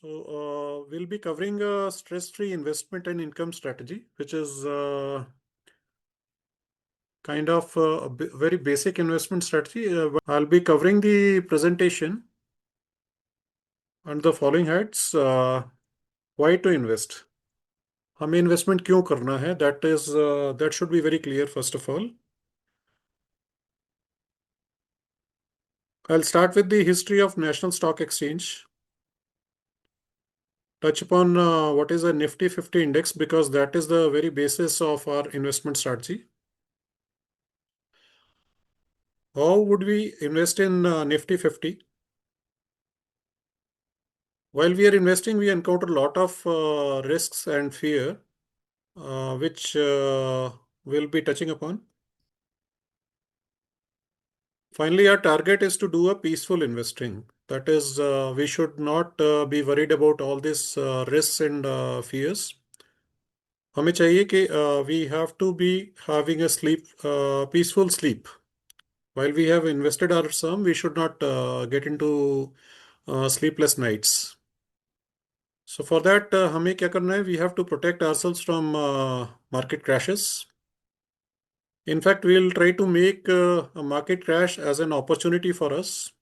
We'll be covering a stress-free investment and income strategy, which is kind of a very basic investment strategy. I'll be covering the presentation under the following heads. Why to invest? हमें investment क्यों करना है? That should be very clear first of all. I'll start with the history of National Stock Exchange. Touch upon what is a Nifty 50 index because that is the very basis of our investment strategy. How would we invest in Nifty 50? While we are investing, we encounter a lot of risks and fear, which we'll be touching upon. Finally, our target is to do a peaceful investing. That is, we should not be worried about all these risks and fears. हमें चाहिए कि we have to be having a peaceful sleep. While we have invested our sum, we should not get into sleepless nights. So for that, हमें क्या करना है? We have to protect ourselves from market crashes. In fact, we'll try to make a market crash as an opportunity for us.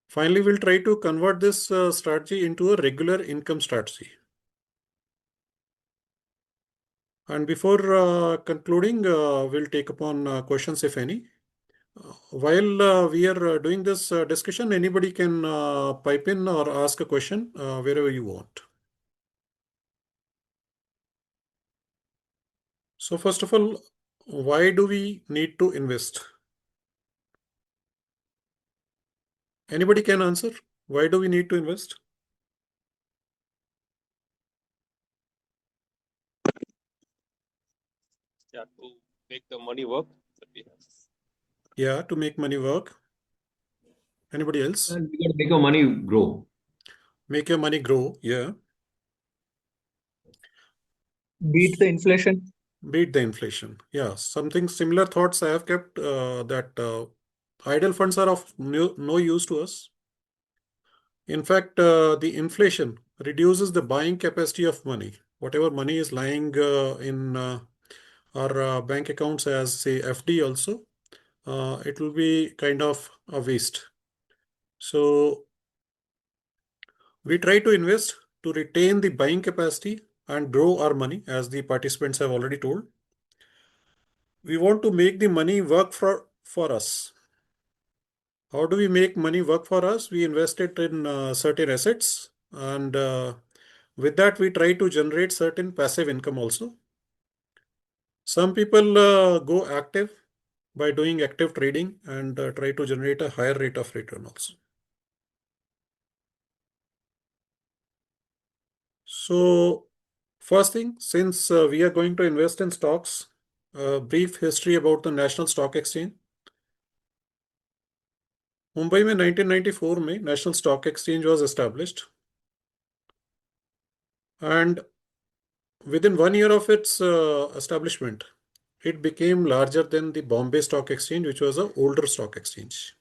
Finally, we'll try to convert this strategy into a regular income strategy. And before concluding, we'll take upon questions if any. While we are doing this discussion, anybody can pipe in or ask a question wherever you want. So first of all, why do we need to invest? Anybody can answer. Why do we need to invest? Yeah, to make the money work that we have. Yeah, to make money work. Anybody else? And we got to make our money grow. Make your money grow. Yeah. Beat the inflation. Beat the inflation. Yeah. Something similar thoughts I have kept that idle funds are of no use to us. In fact, the inflation reduces the buying capacity of money. Whatever money is lying in our bank accounts as say FD also, it will be kind of a waste. So we try to invest to retain the buying capacity and grow our money, as the participants have already told. We want to make the money work for us. How do we make money work for us? We invest it in certain assets, and with that, we try to generate certain passive income also. Some people go active by doing active trading and try to generate a higher rate of return also. So first thing, since we are going to invest in stocks, a brief history about the National Stock Exchange. Mumbai में 1994 में National Stock Exchange was established, and within 1 year of its establishment, it became larger than the Bombay Stock Exchange, which was an older stock exchange.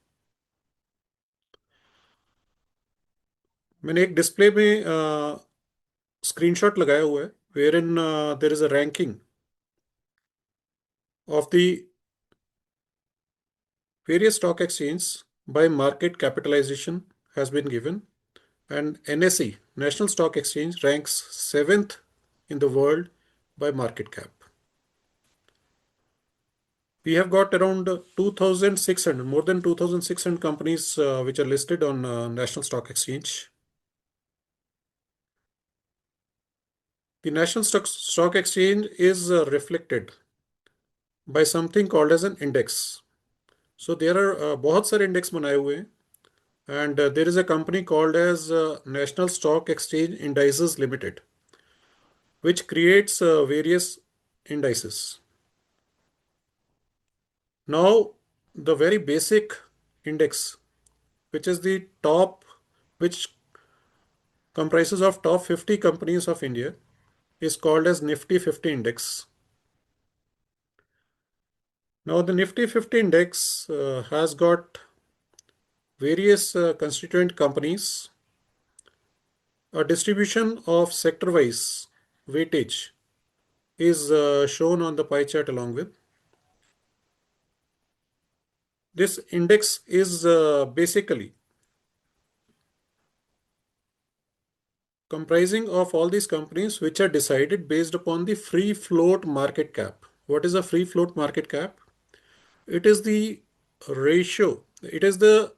मैंने एक display में screenshot लगाया हुआ है, wherein there is a ranking of the various stock exchanges by market capitalization has been given, and NSE, National Stock Exchange, ranks 7th in the world by market cap. We have got around 2,600, more than 2,600 companies which are listed on National Stock Exchange. The National Stock Exchange is reflected by something called as an index. So there are बहुत सारे index बनाए हुए हैं, and there is a company called as National Stock Exchange Indices Limited, which creates various indices. Now, the very basic index, which is the top, which comprises of top 50 companies of India, is called as Nifty 50 index. Now, the Nifty 50 index has got various constituent companies, A distribution of sector-wise weightage is shown on the pie chart along with. This index is basically comprising of all these companies which are decided based upon the free float market cap. What is a free float market cap? It is the ratio, it is the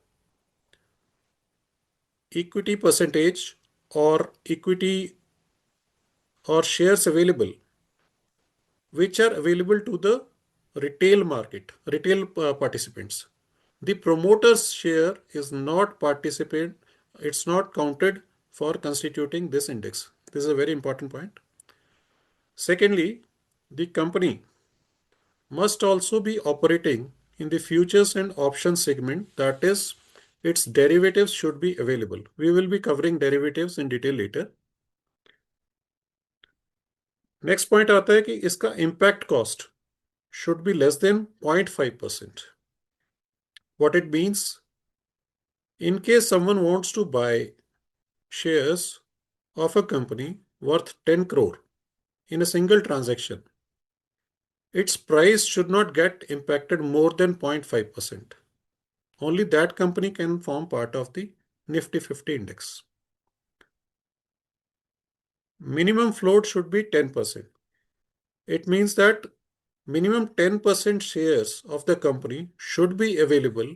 equity percentage or equity or shares available which are available to the retail market, retail participants. The promoter's share is not participant, it's not counted for constituting this index. This is a very important point. Secondly, the company must also be operating in the futures and options segment, that is, its derivatives should be available. We will be covering derivatives in detail later. Next point आता है कि इसका impact cost should be less than 0.5%. What it means, in case someone wants to buy shares of a company worth 10 crore in a single transaction, its price should not get impacted more than 0.5%. Only that company can form part of the Nifty 50 index. Minimum float should be 10%. It means that minimum 10% shares of the company should be available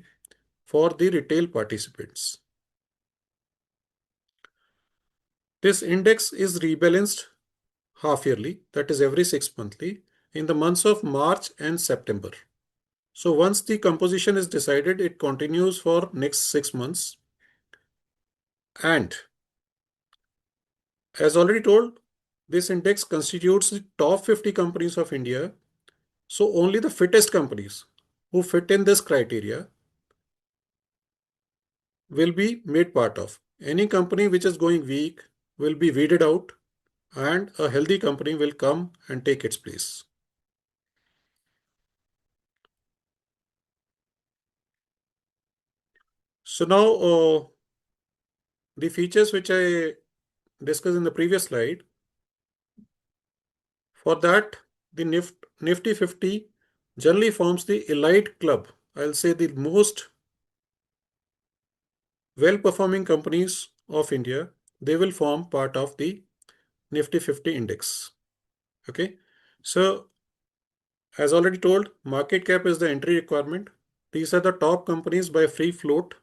for the retail participants. This index is rebalanced half yearly, that is every 6 monthly, in the months of March and September. So once the composition is decided, it continues for next 6 months. And as already told, this index constitutes the top 50 companies of India. So only the fittest companies who fit in this criteria will be made part of. Any company which is going weak will be weeded out and a healthy company will come and take its place. So now the features which I discussed in the previous slide, for that the Nifty 50 generally forms the elite club. I'll say the most well-performing companies of India, they will form part of the Nifty 50 index. Okay, so as already told, market cap is the entry requirement. These are the top companies by free float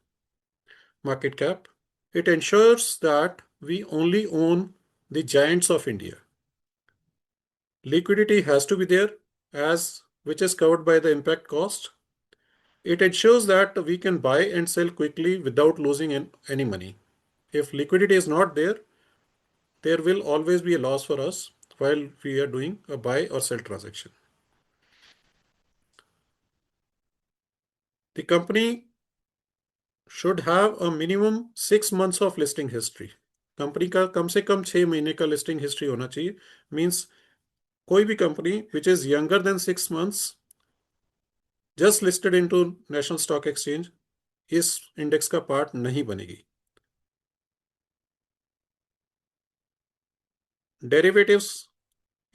market cap. It ensures that we only own the giants of India. Liquidity has to be there, as which is covered by the impact cost. It ensures that we can buy and sell quickly without losing any money. If liquidity is not there, there will always be a loss for us while we are doing a buy or sell transaction. The company should have a minimum 6 months of listing history. Company का कम से कम 6 महीने का listing history होना चाहिए. Means कोई भी company which is younger than 6 months just listed into national stock exchange इस index का पार्ट नहीं बनेगी. डेरिवेटिव्स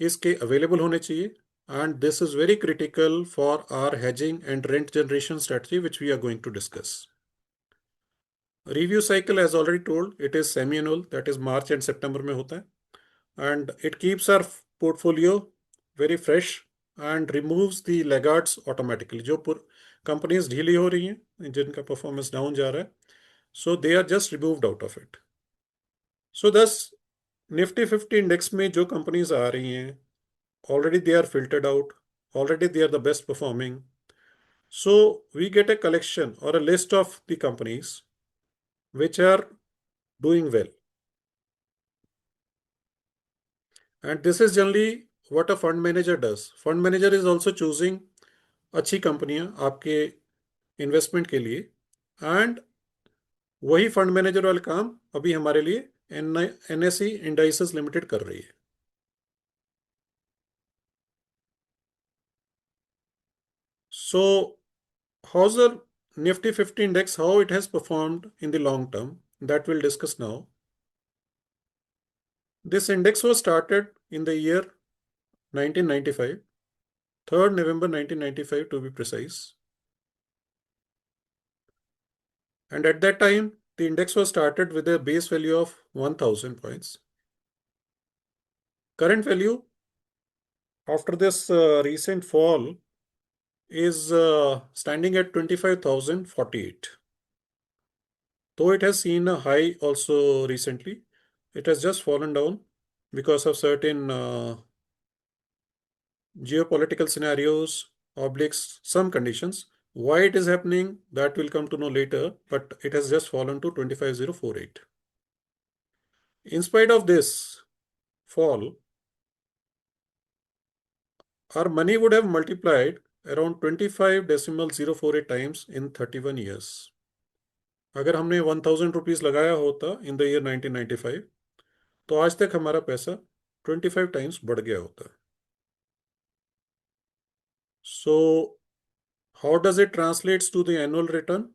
इसके अवेलेबल होने चाहिए, and this is very critical for our hedging and rent generation strategy which we are going to discuss. Review cycle, as already told, it is semi-annual, that is March and September में होता है, and it keeps our portfolio very fresh and removes the laggards automatically. जो companies ढीली हो रही हैं, जिनका performance down जा रहा है, so they are just removed out of it. So thus Nifty 50 index में जो companies आ रही हैं, already they are filtered out, already they are the best performing. So we get a collection or a list of the companies which are doing well. And this is generally what a fund manager does. Fund manager is also choosing अच्छी कंपनियां आपके investment के लिए, and वही fund manager वाला काम अभी हमारे लिए NSE इंडाइसेस लिमिटेड कर रही है. So how's the Nifty 50 index, how it has performed in the long term, that we'll discuss now. This index was started in the year 1995, 3rd November 1995 to be precise. And at that time, the index was started with a base value of 1000 points. Current value after this recent fall is standing at 25,048. Though it has seen a high also recently, it has just fallen down because of certain geopolitical scenarios, obliques, some conditions. Why it is happening, that will come to know later, but it has just fallen to 25,048. In spite of this fall, our money would have multiplied around 25.048 times in 31 years. अगर हमने 1000 rupees लगाया होता in the year 1995, तो आज तक हमारा पैसा 25 times बढ़ गया होता. So how does it translates to the annual return?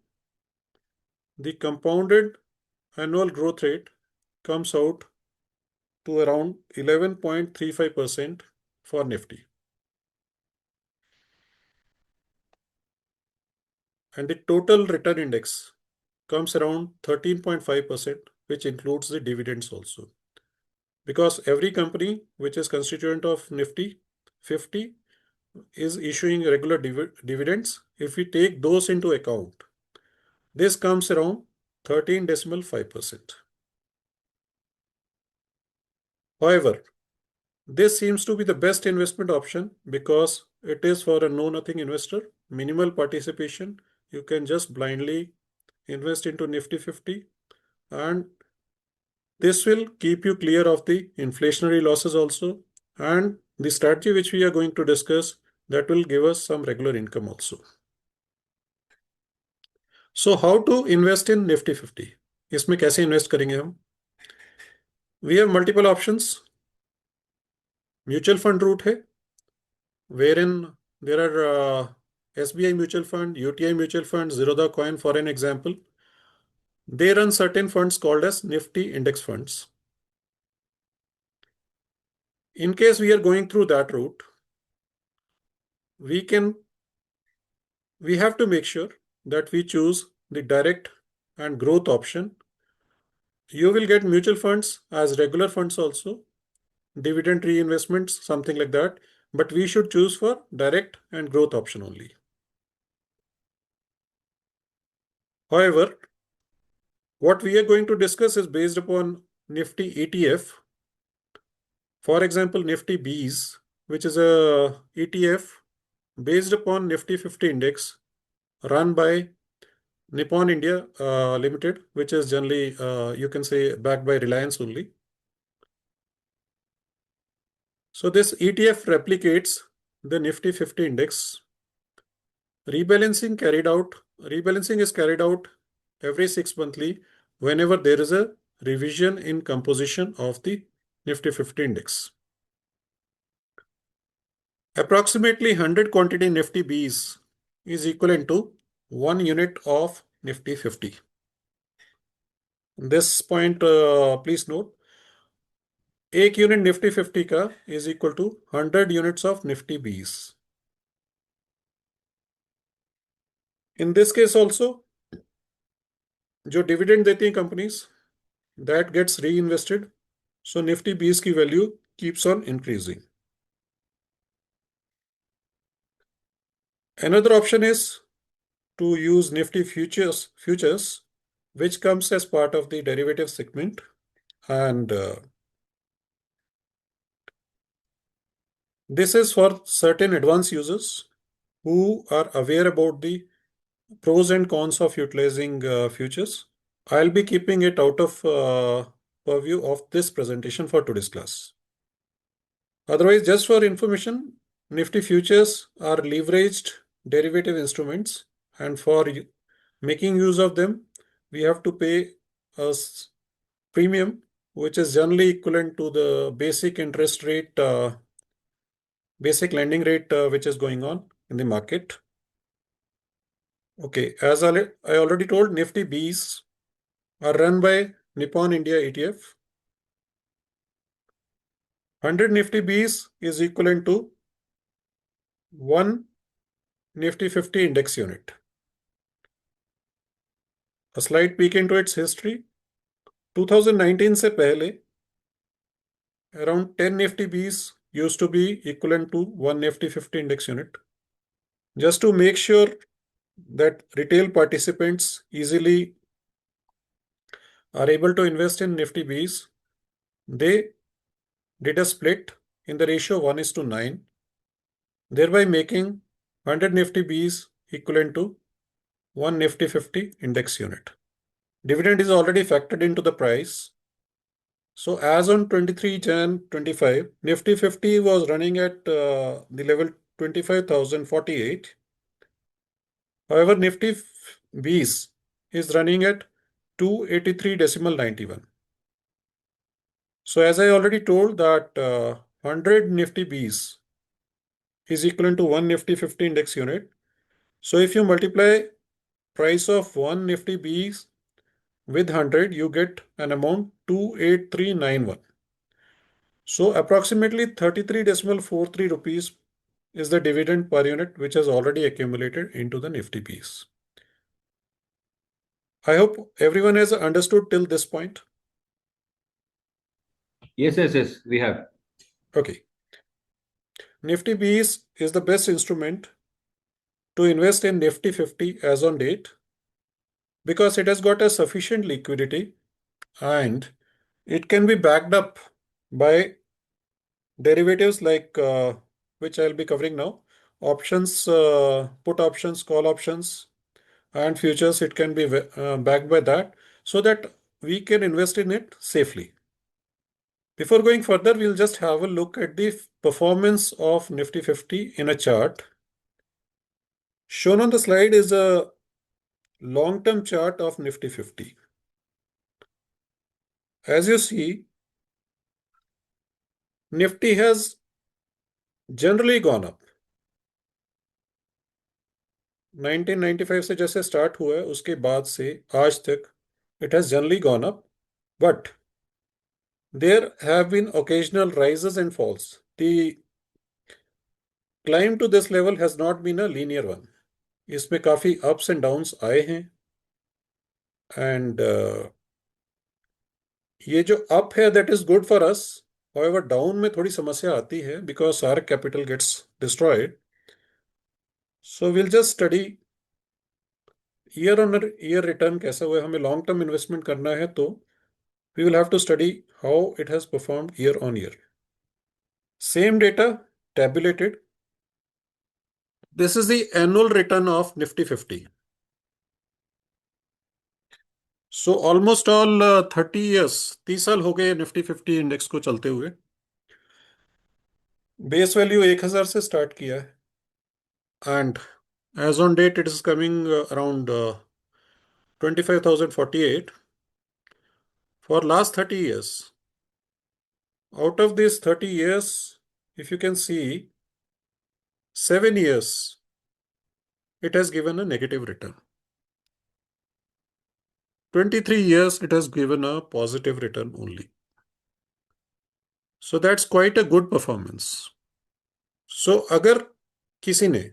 The compounded annual growth rate comes out to around 11.35% for Nifty. And the total return index comes around 13.5%, which includes the dividends also. Because every company which is constituent of Nifty 50 is issuing regular dividends. If we take those into account, this comes around 13.5%. However, this seems to be the best investment option because it is for a know-nothing investor, minimal participation. You can just blindly invest into Nifty 50, and this will keep you clear of the inflationary losses also, and the strategy which we are going to discuss, that will give us some regular income also. So how to invest in Nifty 50? इसमें कैसे invest करेंगे हम? We have multiple options. Mutual fund route है, wherein there are SBI mutual fund, UTI mutual fund, Zerodha Coin for an example. They run certain funds called as Nifty index funds. In case we are going through that route, we have to make sure that we choose the direct and growth option. You will get mutual funds as regular funds also, dividend reinvestments, something like that, but we should choose for direct and growth option only. However, what we are going to discuss is based upon Nifty ETF. For example, NiftyBees, which is a ETF based upon Nifty 50 index run by Nippon India Limited, which is generally, you can say, backed by Reliance only. So this ETF replicates the Nifty 50 index. Rebalancing is carried out every 6 monthly whenever there is a revision in composition of the Nifty 50 index. Approximately 100 quantity Nifty Bees is equivalent to 1 unit of Nifty 50. This point please note, 1 unit Nifty 50 का is equal to 100 units of Nifty Bees. In this case also, जो dividend देती हैं companies, that gets reinvested. So Nifty Bees की value keeps on increasing. Another option is to use Nifty futures, which comes as part of the derivative segment, and this is for certain advanced users who are aware about the pros and cons of utilizing futures. I'll be keeping it out of purview of this presentation for today's class. Otherwise, just for information, Nifty futures are leveraged derivative instruments, and for making use of them, we have to pay a premium, which is generally equivalent to the basic interest rate, basic lending rate, which is going on in the market. Okay, as I already told, Nifty Bees are run by Nippon India ETF. 100 NiftyBees is equivalent to 1 Nifty 50 index unit. A slight peek into its history. 2019 से पहले around 10 NiftyBees used to be equivalent to 1 Nifty 50 index unit. Just to make sure that retail participants easily are able to invest in NiftyBees, they did a split in the ratio 1:9, thereby making 100 NiftyBees equivalent to 1 Nifty 50 index unit. Dividend is already factored into the price. So as on 23 Jan 25, Nifty 50 was running at the level 25,048. However, Nifty Bees is running at 283.91. So as I already told that 100 Nifty Bees is equivalent to 1 Nifty 50 index unit. So if you multiply price of 1 Nifty Bees with 100, you get an amount 28391. So approximately 33.43 rupees is the dividend per unit which has already accumulated into the Nifty piece. I hope everyone has understood till this point. Yes, we have. Okay. Nifty Bees is the best instrument to invest in Nifty 50 as on date because it has got a sufficient liquidity and it can be backed up by derivatives like which I'll be covering now, options, put options, call options, and futures. It can be backed by that so that we can invest in it safely. Before going further, we'll just have a look at the performance of Nifty 50 in a chart. Shown on the slide is a long-term chart of Nifty 50. As you see, Nifty has generally gone up. 1995 से जैसे start हुआ है उसके बाद से आज तक it has generally gone up, but there have been occasional rises and falls. The climb to this level has not been a linear one. इसमें काफी ups and downs आए हैं and ये जो up है that is good for us. However, down में थोड़ी समस्या आती है because our capital gets destroyed. So we'll just study year on year return कैसा हुआ है. हमें long term investment करना है तो we will have to study how it has performed year on year. Same data tabulated. This is the annual return of Nifty 50. So almost all 30 years, 30 साल हो गए निफ्टी 50 इंडेक्स को चलते हुए. Base value 1000 से स्टार्ट किया है and as on date it is coming around 25,048 for last 30 years. Out of these 30 years, if you can see, 7 years it has given a negative return. 23 years it has given a positive return only. So that's quite a good performance. So अगर किसी ने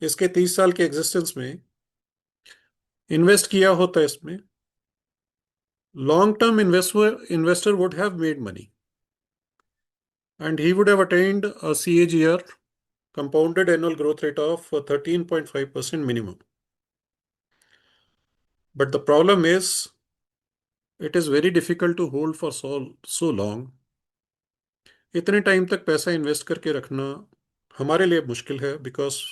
इसके 30 साल के existence में invest किया होता इसमें, long-term investor would have made money and he would have attained a CAGR, compounded annual growth rate of 13.5% minimum. But the problem is it is very difficult to hold for so long. इतने time तक पैसा invest करके रखना हमारे लिए मुश्किल है because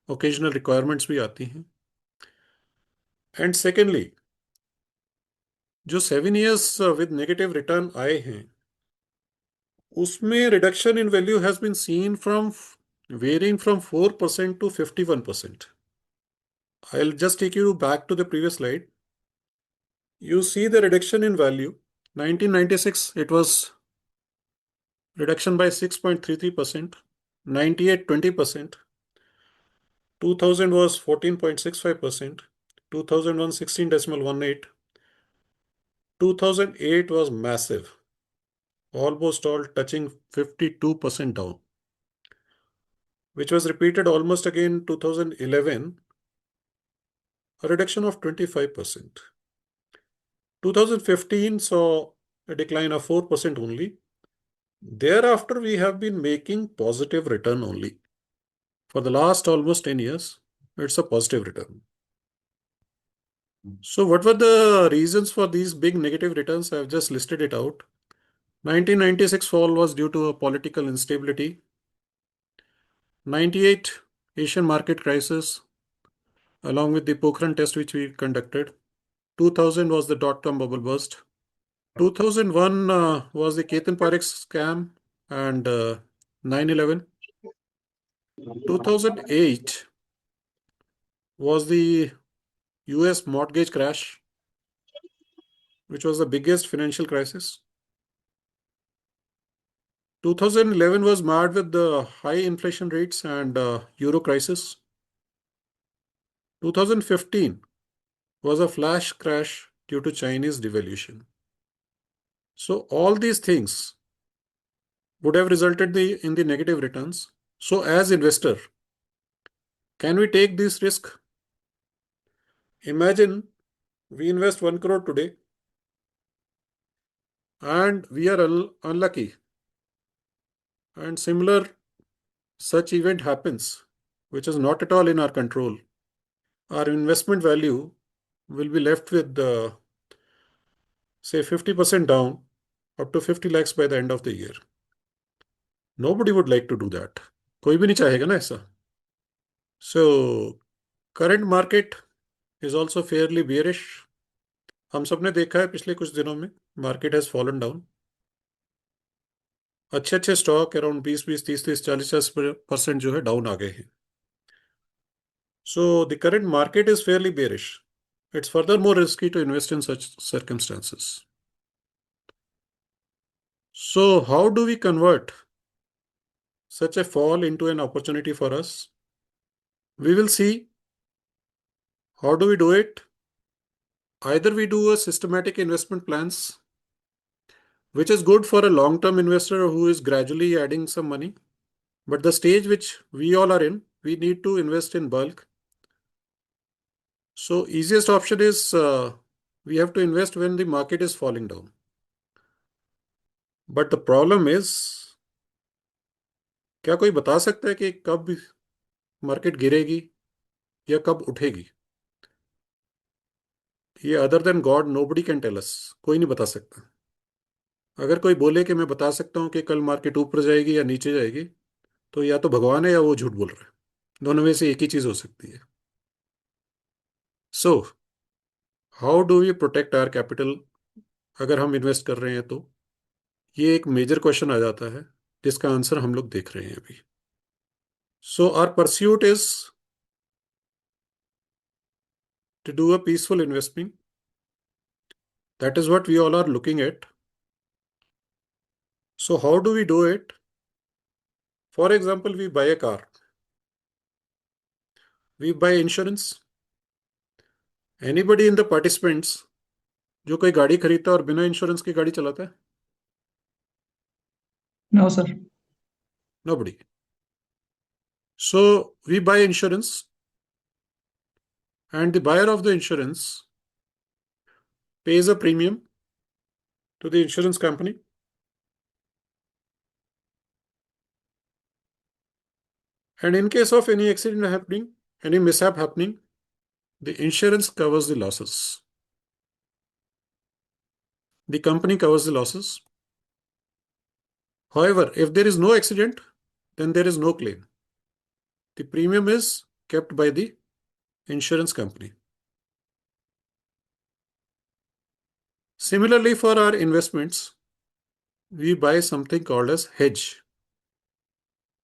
occasional requirements भी आती हैं. एंड सेकेंडली, जो 7 years विद नेगेटिव रिटर्न आए हैं उसमें reduction in value has been seen from varying from 4% to 51%. I'll just take you back to the previous slide. You see the reduction in value. 1996 it was reduction by 6.33%, 98 20%, 2000 was 14.65%, 2001 16.18, 2008 was massive, almost all touching 52% down, which was repeated almost again 2011, a reduction of 25%. 2015 saw a decline of 4% only. Thereafter, we have been making positive return only. For the last almost 10 years, it's a positive return. So what were the reasons for these big negative returns? I've just listed it out. 1996 fall was due to a political instability. 98 Asian market crisis, along with the Pokhran test which we conducted. 2000 was the dot-com bubble burst. 2001 was the Ketan Parekh scam and 9/11. 2008 was the US mortgage crash, which was the biggest financial crisis. 2011 was marred with the high inflation rates and euro crisis. 2015 was a flash crash due to Chinese devaluation. So all these things would have resulted in the negative returns. So as investor, can we take this risk? Imagine we invest 1 crore today and we are unlucky and similar such event happens, which is not at all in our control. Our investment value will be left with say 50% down, up to 50 lakhs by the end of the year. Nobody would like to do that. कोई भी नहीं चाहेगा ना ऐसा. So current market is also fairly bearish. हम सबने देखा है पिछले कुछ दिनों में मार्केट हैज फॉलन डाउन. अच्छे अच्छे स्टॉक अराउंड 20 30 40% जो है डाउन आ गए हैं. So the current market is fairly bearish. It's further more risky to invest in such circumstances. So how do we convert such a fall into an opportunity for us? We will see. How do we do it? Either we do a systematic investment plans, which is good for a long-term investor who is gradually adding some money. But the stage which we all are in, we need to invest in bulk. So easiest option is we have to invest when the market is falling down. But the problem is, क्या कोई बता सकता है कि कब market गिरेगी या कब उठेगी? ये other than God nobody can tell us. कोई नहीं बता सकता. अगर कोई बोले कि मैं बता सकता हूँ कि कल मार्केट ऊपर जाएगी या नीचे जाएगी, तो या तो भगवान है या वो झूठ बोल रहा है. दोनों में से एक ही चीज हो सकती है. So how do we protect our capital अगर हम इन्वेस्ट कर रहे हैं तो? ये एक मेजर क्वेश्चन आ जाता है जिसका आंसर हम लोग देख रहे हैं अभी. So our pursuit is to do a peaceful investing. That is what we all are looking at. So how do we do it? For example, we buy a car. We buy insurance. Anybody in the participants जो कोई गाड़ी खरीदता है और बिना insurance की गाड़ी चलाता है? No, sir. Nobody. So we buy insurance and the buyer of the insurance pays a premium to the insurance company. And in case of any accident happening, any mishap happening, the insurance covers the losses. The company covers the losses. However, if there is no accident, then there is no claim. The premium is kept by the insurance company. Similarly, for our investments, we buy something called as hedge.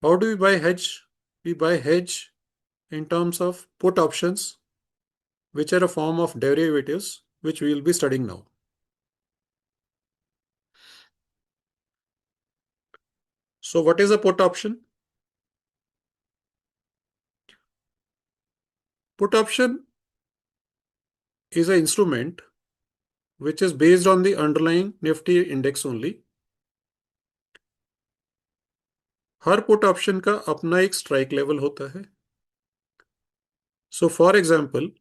How do we buy hedge? We buy hedge in terms of put options, which are a form of derivatives, which we will be studying now. So what is a put option? Put option is an instrument which is based on the underlying Nifty index only. Her put option का अपना एक strike level होता है. So for example,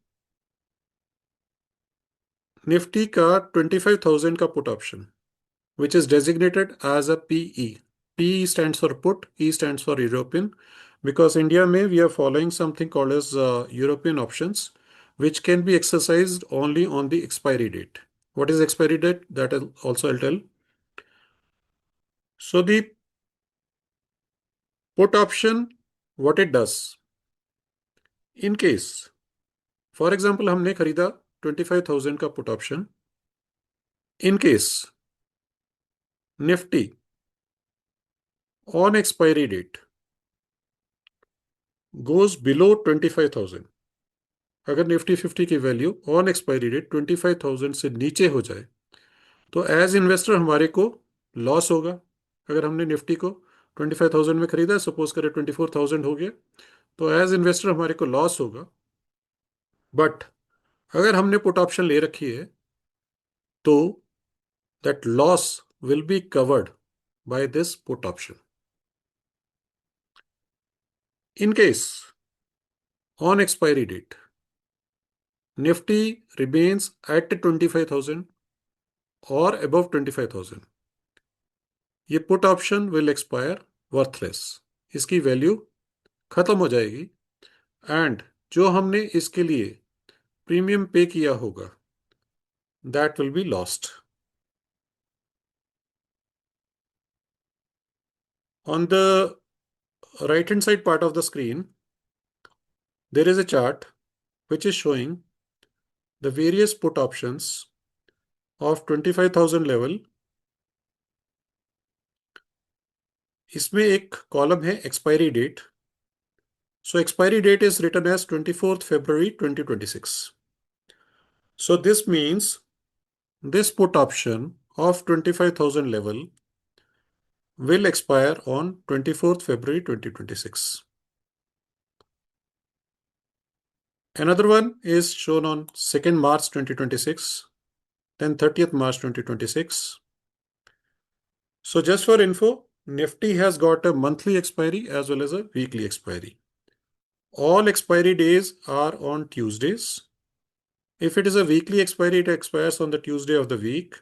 Nifty का 25,000 का put option, which is designated as a PE. PE stands for put, E stands for European, because India may we are following something called as European options, which can be exercised only on the expiry date. What is expiry date? That is also I'll tell. So the put option, what it does, in case, for example, हमने खरीदा 25,000 का put option. In case Nifty on expiry date goes below 25,000, अगर Nifty 50 की value on expiry date 25,000 से नीचे हो जाए तो एज इन्वेस्टर हमारे को लॉस होगा. अगर हमने निफ्टी को 25,000 में खरीदा, सपोज करें 24,000 हो गया, तो एज इन्वेस्टर हमारे को लॉस होगा. बट अगर हमने पुट ऑप्शन ले रखी है तो that loss will be covered by this put option. In case on expiry date Nifty remains at 25,000 और अबव 25,000, ये put option will expire worthless. इसकी वैल्यू खत्म हो जाएगी एंड जो हमने इसके लिए प्रीमियम पे किया होगा that will be lost. On the right hand side part of the screen, there is a chart which is showing the various put options of 25,000 level. इसमें एक कॉलम है expiry date. So expiry date is written as 24th February 2026. So this means this put option of 25,000 level will expire on 24th February 2026. Another one is shown on 2nd March 2026, then 30th March 2026. So just for info, Nifty has got a monthly expiry as well as a weekly expiry. All expiry days are on Tuesdays. If it is a weekly expiry, it expires on the Tuesday of the week.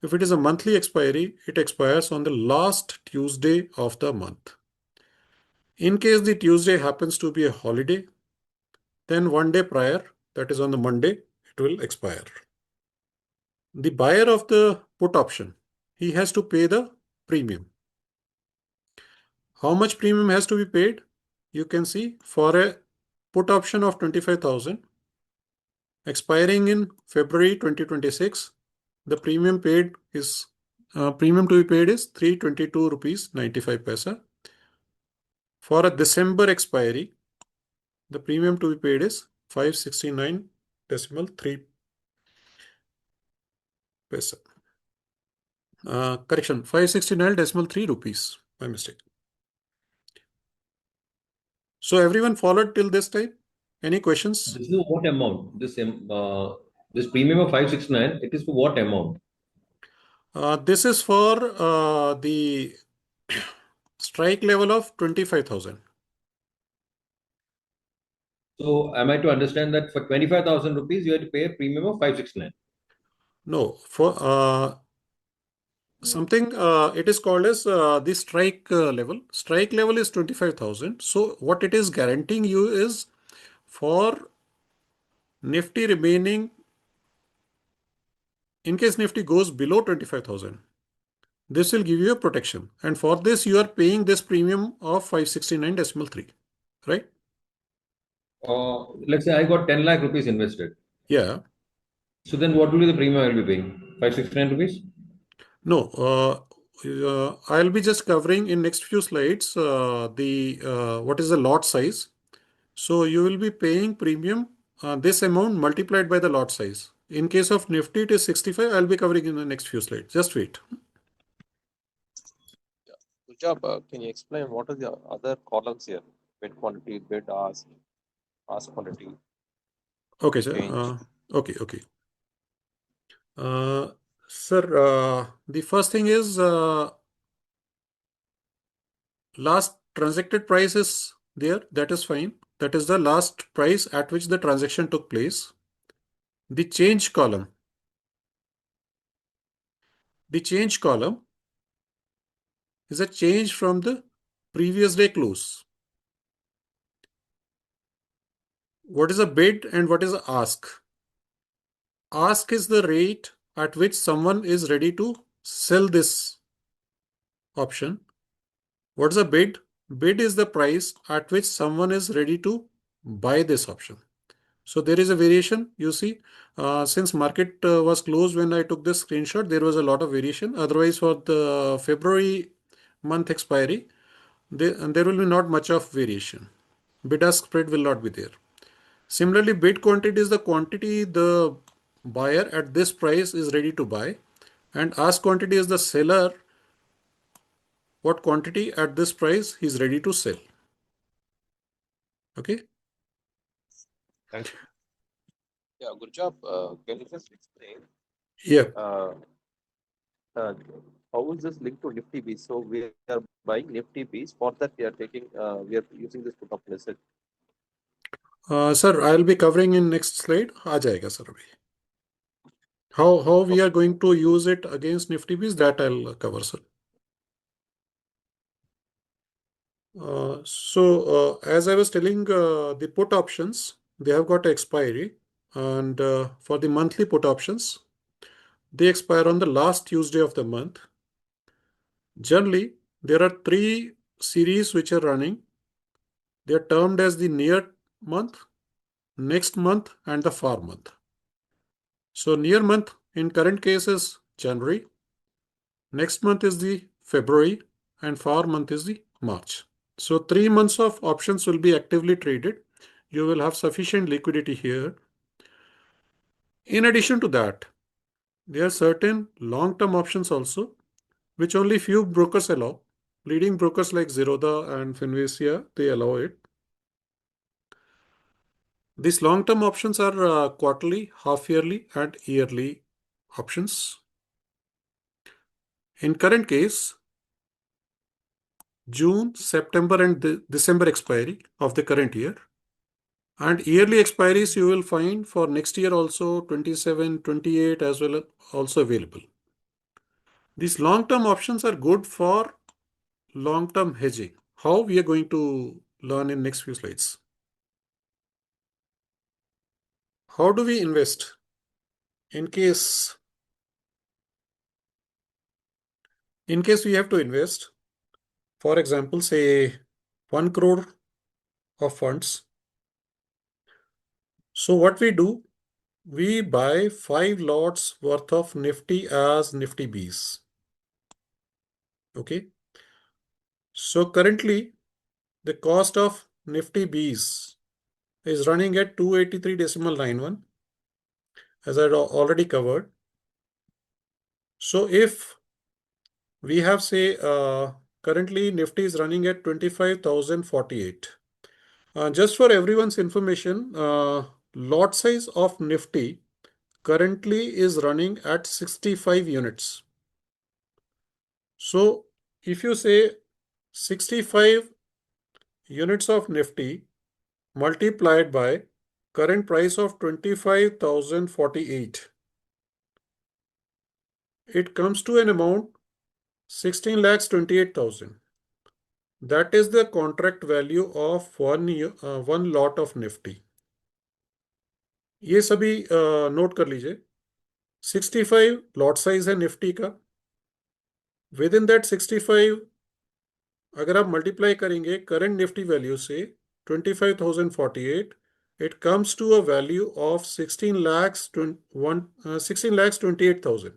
If it is a monthly expiry, it expires on the last Tuesday of the month. In case the Tuesday happens to be a holiday, then one day prior, that is on the Monday, it will expire. The buyer of the put option, he has to pay the premium. How much premium has to be paid? You can see for a put option of 25,000 expiring in February 2026, the premium paid is premium to be paid is 322 rupees 95 paisa. For a December expiry, the premium to be paid is 569.3 paisa. Correction, 569.3 rupees. My mistake. So everyone followed till this time? Any questions? This is what amount? This premium of 569, it is for what amount? This is for the strike level of 25,000. So am I to understand that for 25,000 rupees, you have to pay a premium of 569? No, for something it is called as the strike level. Strike level is 25,000. So what it is guaranteeing you is for Nifty remaining, in case Nifty goes below 25,000, this will give you a protection. And for this, you are paying this premium of 569.3, right? Let's say I got 10 lakh rupees invested. Yeah. So then what will be the premium I will be paying? 569 rupees? No, I'll be just covering in next few slides the what is the lot size. So you will be paying premium this amount multiplied by the lot size. In case of Nifty, it is 65. I'll be covering in the next few slides. Just wait. Good job. Can you explain what are the other columns here? Bid quantity, bid ask quantity. Okay, sir. Change. Okay. Sir, the first thing is last transacted price is there, that is fine. That is the last price at which the transaction took place. The change column. The change column is a change from the previous day close. What is a bid and what is a ask? Ask is the rate at which someone is ready to sell this option. What is a bid? Bid is the price at which someone is ready to buy this option. So there is a variation. You see, since market was closed when I took this screenshot, there was a lot of variation. Otherwise, for the February month expiry, there will be not much of variation. Bid ask spread will not be there. Similarly, bid quantity is the quantity the buyer at this price is ready to buy, and ask quantity is the seller what quantity at this price he is ready to sell. Okay. Thank you. Yeah, good job. Can you just explain Yeah. uh, how is this linked to NiftyBees? So we are buying NiftyBees. For that, we are using this put option. Is it? Sir, I'll be covering in next slide. आ जाएगा sir अभी. How we are going to use it against NiftyBees, that I'll cover, sir. As I was telling, the put options, they have got expiry, and for the monthly put options, they expire on the last Tuesday of the month. Generally, there are three series which are running. They are termed as the near month, next month, and the far month. So near month in current case is January, next month is the February, and far month is the March. So 3 months of options will be actively traded. You will have sufficient liquidity here. In addition to that, there are certain long-term options also, which only few brokers allow. Leading brokers like Zerodha and Finvisia, they allow it. These long-term options are quarterly, half-yearly, and yearly options. In current case, June, September, and December expiry of the current year. And yearly expiries you will find for next year also 27, 28 as well also available. These long-term options are good for long-term hedging. How we are going to learn in next few slides. How do we invest? In case we have to invest, for example, say 1 crore of funds. So what we do, we buy 5 lots worth of Nifty as NiftyBees. Okay. So currently the cost of NiftyBees is running at 283.91 as I already covered. So if we have say currently Nifty is running at 25,048. Just for everyone's information, lot size of Nifty currently is running at 65 units. So if you say 65 units of Nifty multiplied by current price of 25,048, it comes to an amount 16,28,000. That is the contract value of one lot of Nifty. ये सभी note कर लीजिए. 65 lot size है Nifty का. With in that 65 अगर आप multiply करेंगे current Nifty value से 25,048, it comes to a value of 16,28,000.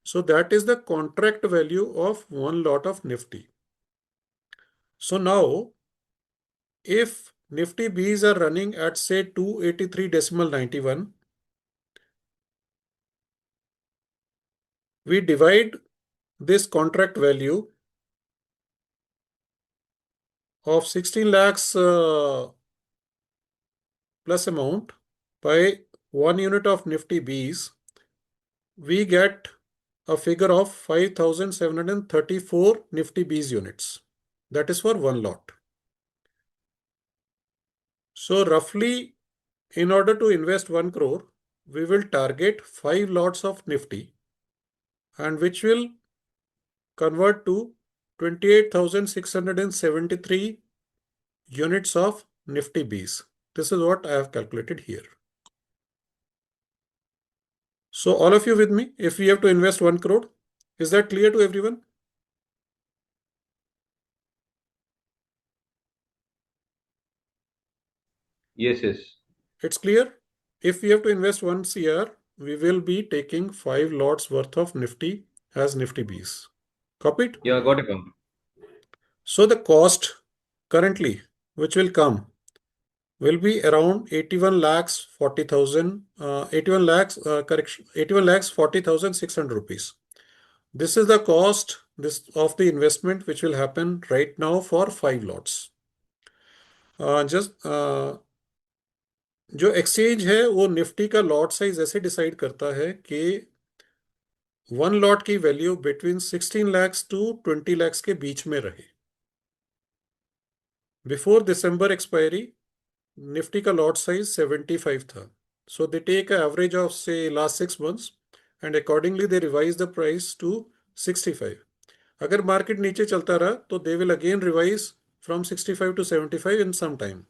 So that is the contract value of one lot of Nifty. So now, if NiftyBees are running at say 283.91, we divide this contract value of 16 lakhs plus amount by 1 unit of NiftyBees, we get a figure of 5,734 NiftyBees units. That is for one lot. So roughly, in order to invest 1 crore, we will target 5 lots of Nifty, and which will convert to 28,673 units of NiftyBees. This is what I have calculated here. So all of you with me, if we have to invest 1 crore, is that clear to everyone? Yes, yes. It's clear. If we have to invest 1 CR, we will be taking 5 lots worth of Nifty as NiftyBees. Copied? Yeah, got it. So the cost currently, which will come, will be around 81 lakhs 40,000, 81 lakhs, correction, 81 lakhs 40,600 rupees. This is the cost of the investment which will happen right now for 5 lots. जो exchange है वो Nifty का lot size ऐसे decide करता है कि 1 lot की value between 16 lakhs to 20 lakhs के बीच में रहे. बिफोर दिसंबर एक्सपायरी निफ्टी का लॉट साइज 75 था. So they take an average of say last 6 months and accordingly they revise the price to 65. अगर मार्केट नीचे चलता रहा तो they will again revise from 65 to 75 in some time.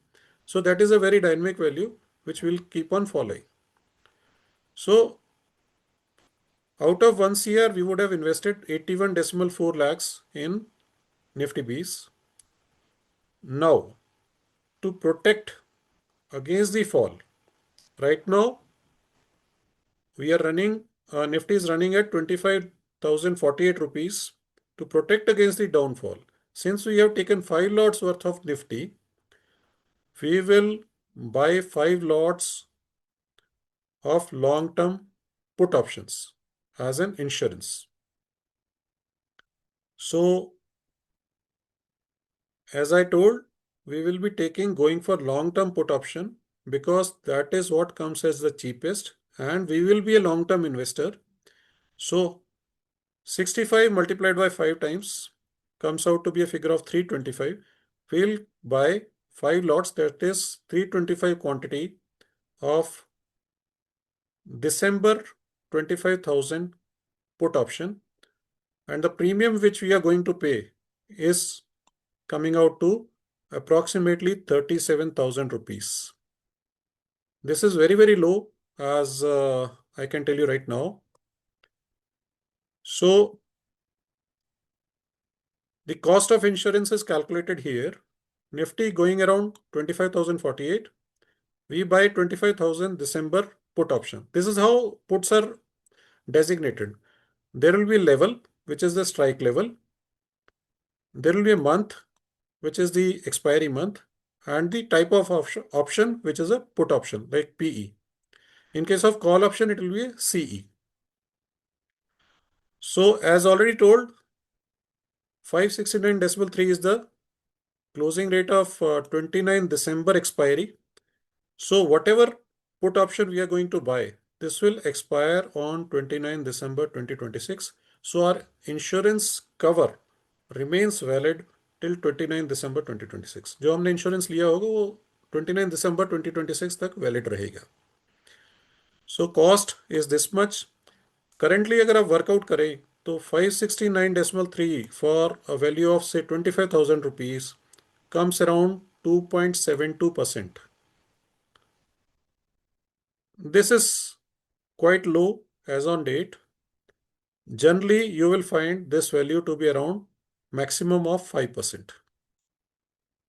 So that is a very dynamic value which will keep on falling. So out of 1 CR, we would have invested 81.4 lakhs in NiftyBees. Now, to protect against the fall, right now, we are running, Nifty is running at 25,048 rupees. To protect against the downfall, since we have taken 5 lots worth of Nifty, we will buy 5 lots of long-term put options as an insurance. So, as I told, we will be going for long-term put option because that is what comes as the cheapest and we will be a long-term investor. So 65 multiplied by 5 times comes out to be a figure of 325. We'll buy 5 lots, that is 325 quantity of December 25,000 put option, and the premium which we are going to pay is coming out to approximately 37,000 rupees. This is very, very low, as I can tell you right now. So the cost of insurance is calculated here. Nifty going around 25,048. We buy 25,000 December put option. This is how puts are designated. There will be level, which is the strike level. There will be a month, which is the expiry month, and the type of option, which is a put option like PE. In case of call option, it will be a CE. So as already told, 569.3 is the closing rate of 29 December expiry. So whatever put option we are going to buy, this will expire on 29 December 2026. So our insurance cover remains valid till 29 December 2026. जो हमने insurance लिया होगा वो 29 December 2026 तक valid रहेगा. So cost is this much. Currently अगर आप workout करें तो 569.3 for a value of say 25,000 rupees comes around 2.72%. This is quite low as on date. Generally, you will find this value to be around maximum of 5%.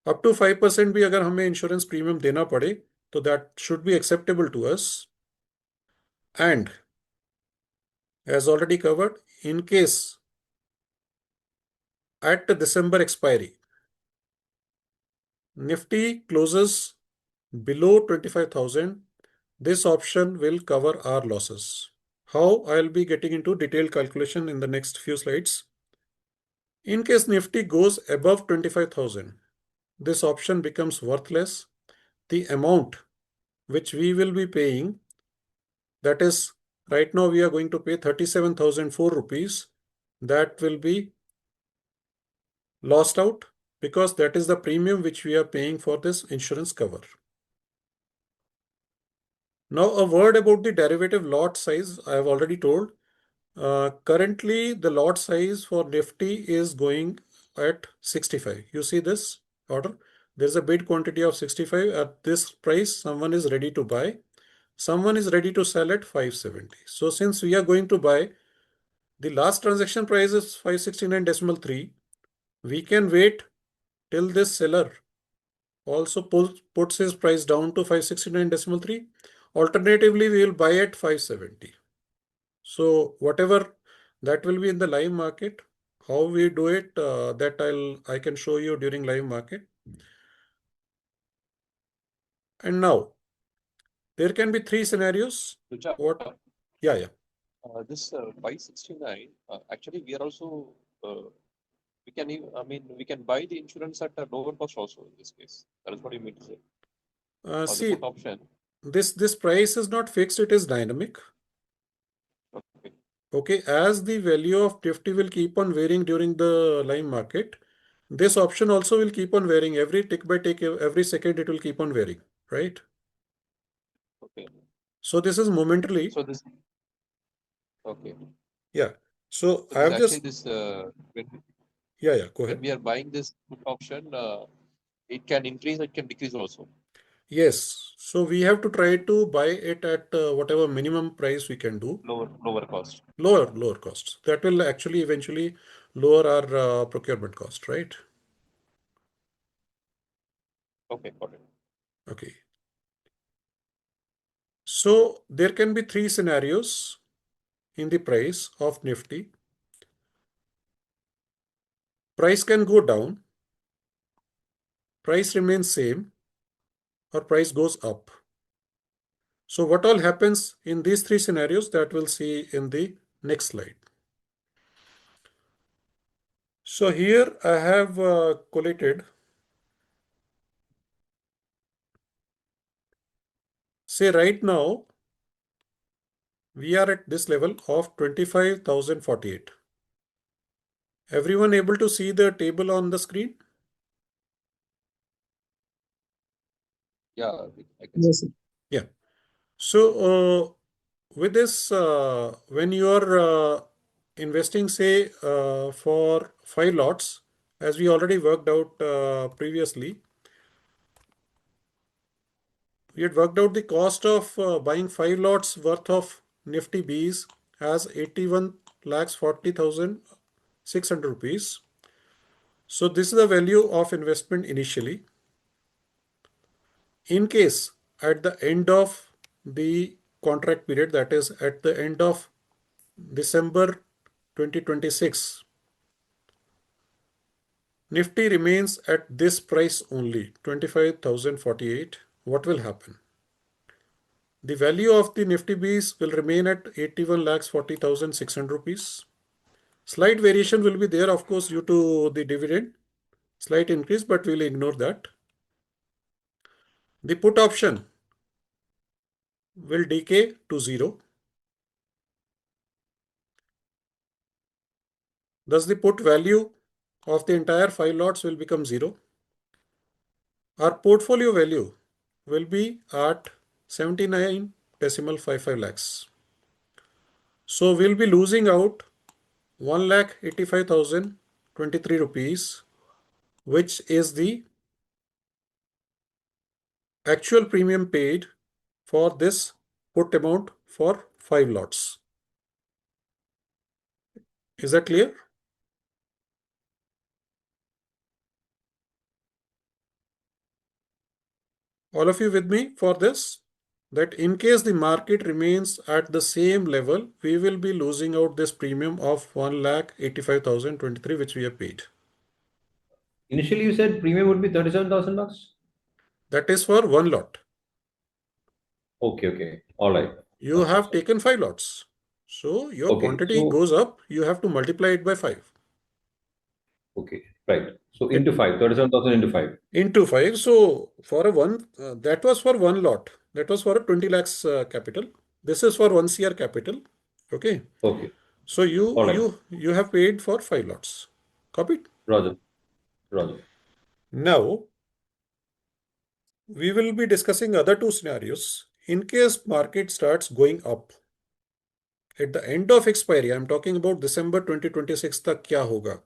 Up to 5% भी अगर हमें insurance premium देना पड़े तो that should be acceptable to us. And as already covered, in case at the December expiry, Nifty closes below 25,000, this option will cover our losses. How? I'll be getting into detailed calculation in the next few slides. In case Nifty goes above 25,000, this option becomes worthless. The amount which we will be paying, that is, right now we are going to pay 37,004 rupees, that will be lost out because that is the premium which we are paying for this insurance cover. Now, a word about the derivative lot size. I have already told. Currently, the lot size for Nifty is going at 65. You see this order? There's a bid quantity of 65. At this price, someone is ready to buy. Someone is ready to sell at 570. So since we are going to buy, the last transaction price is 569.3. We can wait till this seller also puts his price down to 569.3. Alternatively, we will buy at 570. So whatever that will be in the live market, how we do it, that I can show you during live market. And now there can be three scenarios. Rucha, What? Yeah. this 569, actually we are also we can even, I mean, we can buy the insurance at a lower cost also in this case. That is what you mean to say. Or the See, put option. this price is not fixed, it is dynamic. Okay. Okay, as the value of Nifty will keep on varying during the live market, this option also will keep on varying every tick by tick, every second it will keep on varying, right? Okay. So this is momentarily. So this. Okay. Yeah. So I this have actually just. this Yeah. Go when ahead. we are buying this put option, it can increase, it can decrease also. Yes. So we have to try to buy it at whatever minimum price we can do. Lower cost. Lower costs. That will actually eventually lower our procurement cost, right? Okay, got it. Okay. So there can be three scenarios in the price of Nifty. Price can go down, price remains same, or price goes up. So what all happens in these three scenarios that we'll see in the next slide. So here I have collated, say right now, we are at this level of 25,048. Everyone able to see the table on the screen? Yeah, I can see. Yes, sir. Yeah. So with this, when you are investing, say, for 5 lots, as we already worked out previously, we had worked out the cost of buying 5 lots worth of NiftyBees as 81 lakhs 40,600 rupees. So this is the value of investment initially. In case at the end of the contract period, that is at the end of December 2026, Nifty remains at this price only, 25,048. What will happen? The value of the NiftyBees will remain at 81 lakhs 40,600 rupees. Slight variation will be there, of course, due to the dividend. Slight increase, but we'll ignore that. The put option will decay to 0. Thus, the put value of the entire 5 lots will become 0. Our portfolio value will be at 79.55 lakhs. So we'll be losing out 1,85,023 rupees, which is the actual premium paid for this put amount for 5 lots. Is that clear? All of you with me for this? That in case the market remains at the same level, we will be losing out this premium of 1,85,023 which we have paid. Initially, you said premium would be 37,000 bucks. That is for 1 lot. Okay. All right. You Okay, have taken 5 lots. So your okay. quantity So, goes up, you have to multiply it by 5. okay, right. So It into 5, 37,000 into 5. into 5. So for a one, that was for 1 lot. That was for a 20 lakhs capital. This is for 1 CR capital. Okay. Okay, So you all right. you you have paid for 5 lots. Copied? Roger, Roger. Now, we will be discussing other two scenarios. In case market starts going up, at the end of expiry, I'm talking about December 2026 तक क्या होगा?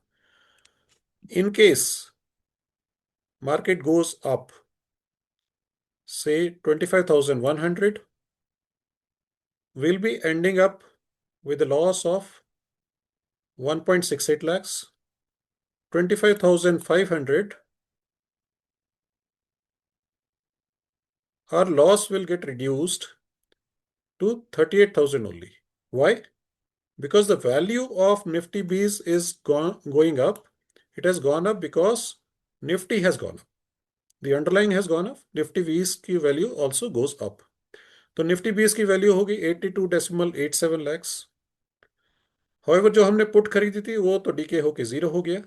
In case market goes up, say 25,100, we'll be ending up with a loss of 1.68 lakhs. 25,500, our loss will get reduced to 38,000 only. Why? Because the value of NiftyBees is going up. It has gone up because Nifty has gone up. The underlying has gone up. NiftyBees की value also goes up. तो NiftyBees की value होगी 82.87 lakhs. However, जो हमने put खरीदी थी वो तो डीके होके 0 हो गया.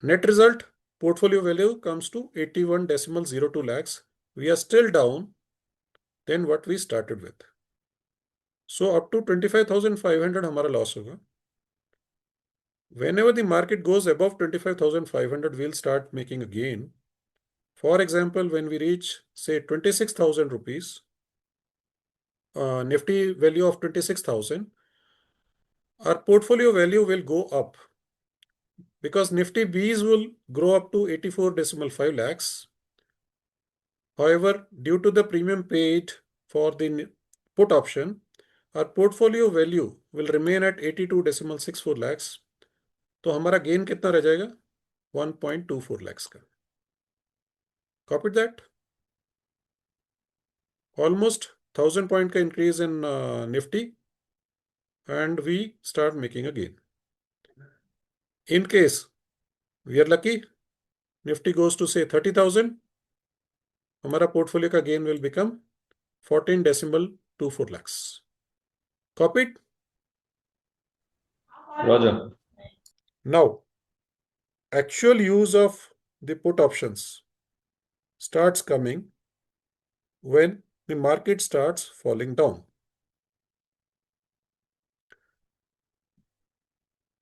Net result, portfolio value comes to 81.02 lakhs. We are still down than what we started with. So up to 25,500 हमारा loss होगा. Whenever the market goes above 25,500, we'll start making a gain. For example, when we reach, say, 26,000 rupees, Nifty value of 26,000, our portfolio value will go up because NiftyBees will grow up to 84.5 lakhs. However, due to the premium paid for the put option, our portfolio value will remain at 82.64 lakhs. तो हमारा gain कितना रह जाएगा? 1.24 lakhs का. Copied that? Almost 1,000 point का increase in Nifty, and we start making a gain. In case we are lucky, Nifty goes to say 30,000, हमारा portfolio का gain will become 14.24 lakhs. Copied? Roger. Now, actual use of the put options starts coming when the market starts falling down.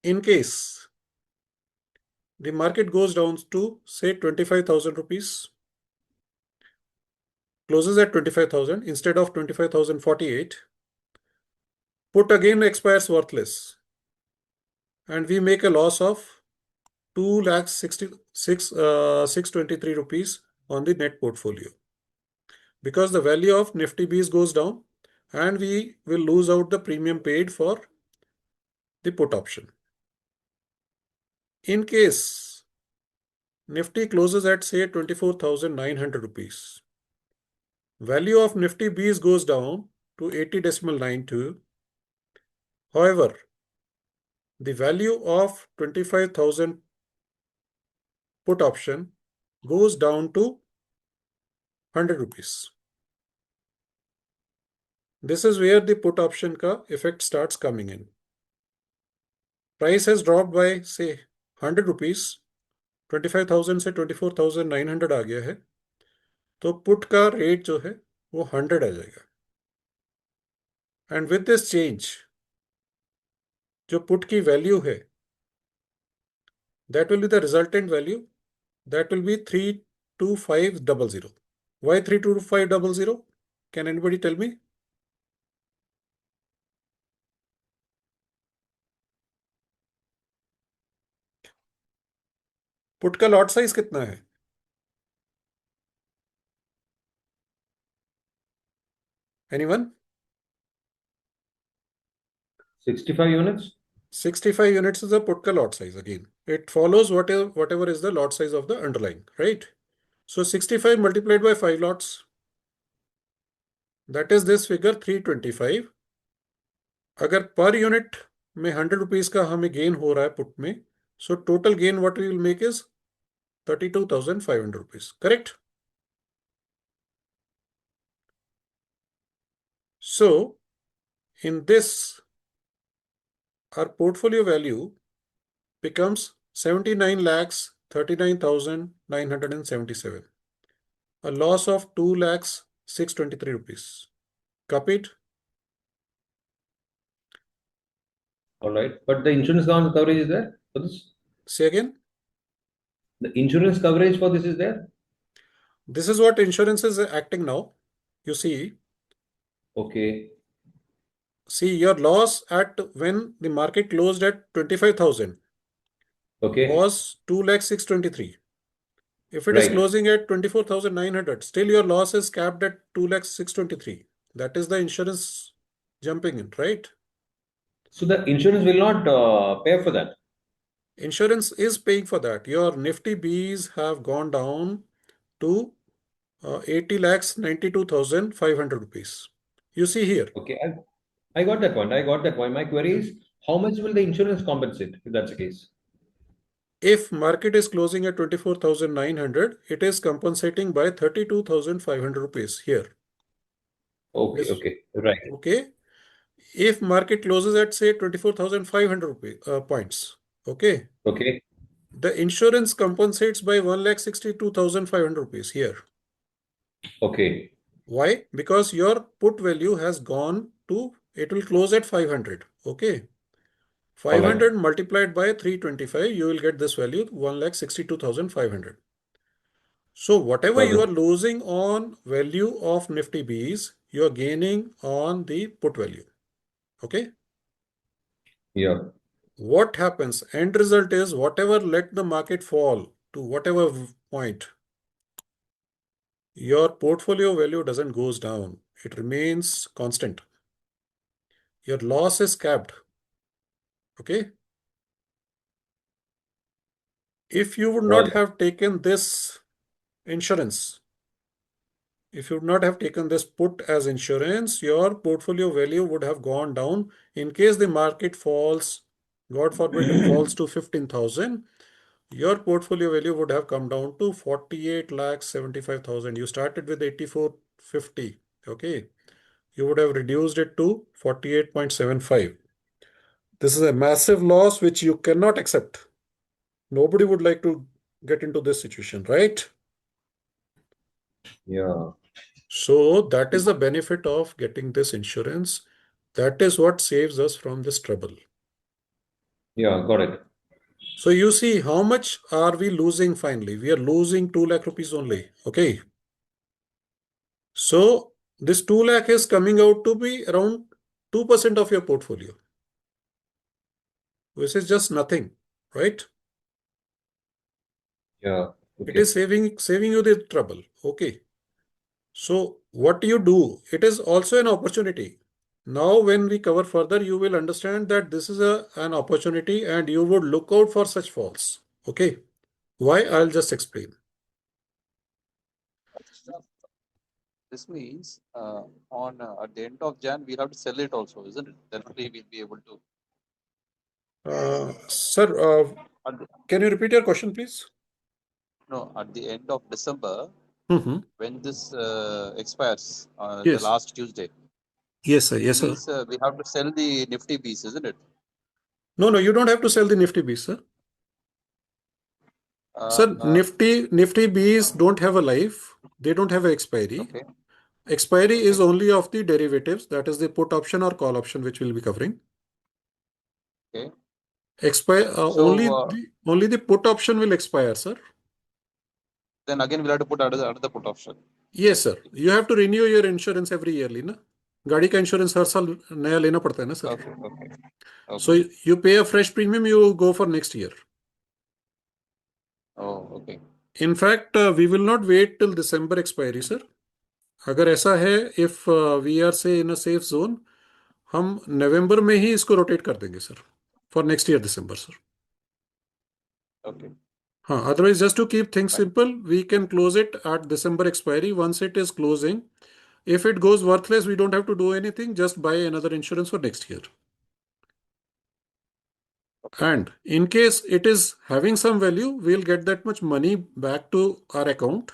In case the market goes down to say 25,000 rupees, closes at 25,000 instead of 25,048, put again expires worthless, and we make a loss of 2,66,623 rupees on the net portfolio because the value of NiftyBees goes down and we will lose out the premium paid for the put option. In case Nifty closes at say 24,900 rupees, value of NiftyBees goes down to 80.92. However, the value of 25,000 put option goes down to 100 rupees. This is where the put option ka effect starts coming in. Price has dropped by say 100 rupees. 25,000 से 24,900 आ गया है, तो put का rate जो है वो 100 आ जाएगा. And with this change जो पुट की वैल्यू है, that will be the resultant value, that will be 32500. Why 32500? Can anybody tell me? Put का लॉट साइज कितना है? Anyone? 65 units. 65 units is the put ka lot size again. It follows whatever is the lot size of the underlying, right? So 65 multiplied by 5 lots, that is this figure 325. अगर per unit में 100 rupees का हमें gain हो रहा है put में, so total gain what we will make is 32,500 rupees, correct? So in this, our portfolio value becomes 79,39,977, a loss of 2,06,23 rupees. Copied? All right. But the insurance coverage is there for this? Say again. The insurance coverage for this is there? This is what insurance is acting now. You Okay. see your loss at when the market closed at 25,000 Okay. was 2,623,000. If it is Right. closing at 24,900, still your loss is capped at 2,623,000. That is the insurance jumping in, right? So the insurance will not pay for that. Insurance is paying for that. Your Nifty Bees have gone down to 80 lakhs 92,500 rupees. You see here, Okay. I got that point. I got that point. My query is how much will the insurance compensate if that's the case? if market is closing at 24,900, it is compensating by 32,500 rupees here. Okay. This, Okay. Right. okay. If market closes at say 24,500 rupees points, okay, Okay. the insurance compensates by 1,62,500 rupees here. Okay. Why? Because your put value has gone to, it will close at 500. Okay. All right. 500 multiplied by 325, you will get this value 1,62,500. So whatever Got you are it. losing on value of Nifty Bees, you are gaining on the put value. Okay. Yeah. What happens? End result is whatever let the market fall to whatever point, your portfolio value doesn't goes down. It remains constant. Your loss is capped. Okay. If you would Got not it. have taken this insurance, if you would not have taken this put as insurance, your portfolio value would have gone down. In case the market falls, God forbid, falls to 15,000, your portfolio value would have come down to 48 lakhs 75,000. You started with 8450. Okay. You would have reduced it to 48.75. This is a massive loss which you cannot accept. Nobody would like to get into this situation, right? Yeah. So that is the benefit of getting this insurance. That is what saves us from this trouble. Yeah. Got it. So you see how much are we losing finally? We are losing 2 lakh rupees only. Okay. So this 2 lakh is coming out to be around 2% of your portfolio, which is just nothing, right? Yeah. It Okay. is saving you the trouble. Okay. So what you do, it is also an opportunity. Now, when we cover further, you will understand that this is an opportunity and you would look out for such falls. Okay. Why? I'll just explain. This means on at the end of Jan we'll have to sell it also, isn't it? Then only we'll be able to. Sir, At the, can you repeat your question, please? no, at the end of December, Mm-hmm. when this expires, the Yes. last Tuesday, Yes, sir. it Yes, sir. means we have to sell the Nifty piece, isn't it? No, no, you don't have to sell the Nifty Bees, sir. Uh, Sir, uh, Nifty Bees don't have a life. They don't have an expiry. okay, Expiry is okay, only of the derivatives, that is the put option or call option, which we'll be covering. okay. Expire So only the put option will expire, sir. then again we'll have to put another put option. Yes, sir. You have to renew your insurance every yearly, ना? गाड़ी का insurance हर साल नया लेना पड़ता है ना, sir. Okay, okay, So okay. you pay a fresh premium, you go for next year. Oh, okay. In fact, we will not wait till December expiry, sir. अगर ऐसा है, if we are say in a safe zone, हम नवंबर में ही इसको rotate कर देंगे, sir, for next year December, sir. Okay. हाँ, otherwise just to keep things Fine. simple, we can close it at December expiry. Once it is closing, if it goes worthless, we don't have to do anything, just buy another insurance for next year. Okay. And in case it is having some value, we'll get that much money back to our account.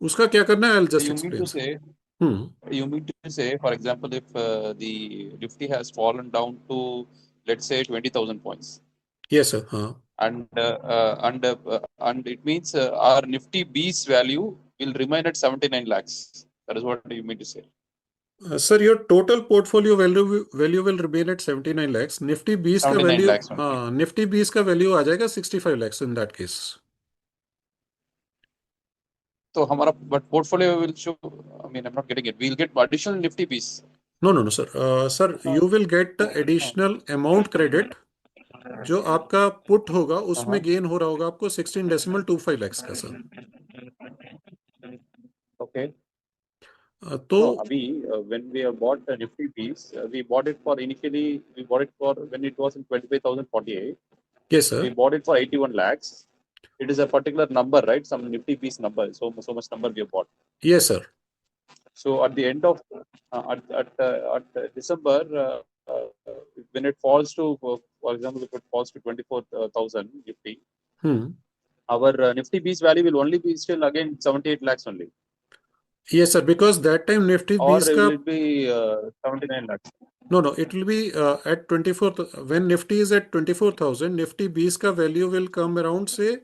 उसका क्या करना है? I'll So just you mean explain, to sir. say, Hmm. for example, if the Nifty has fallen down to, let's say, 20,000 points, Yes, sir. हाँ. and it means our Nifty B's value will remain at 79 lakhs. That is what you mean to say. Sir, your total portfolio value will remain at 79 lakhs. Nifty 20 का 79 value, lakhs only. हाँ, Nifty 20 का value आ जाएगा 65 lakhs in that case. So हमारा but portfolio will show. I mean, I'm not getting it. We'll get additional Nifty piece. No, sir. Sir, you will get the additional amount credit जो आपका put होगा उसमें gain हो रहा होगा आपको 16.25 lakhs का सर. Okay. तो No, Abhi, when we have bought the Nifty piece, we bought it for initially. We bought it for when it was in 25,048. yes We sir. bought it for 81 lakhs. It is a particular number, right? Some Nifty piece number. So much number we have bought. Yes sir. So at the end of December, when it falls to, for example, if it falls to 24,000 Nifty, our Nifty piece value will only be still again 78 lakhs only. Yes sir, because that time Nifty Or Bees will का it be 79 lakhs? no, it will be at 24. When Nifty is at 24,000, Nifty Bees ka value will come around say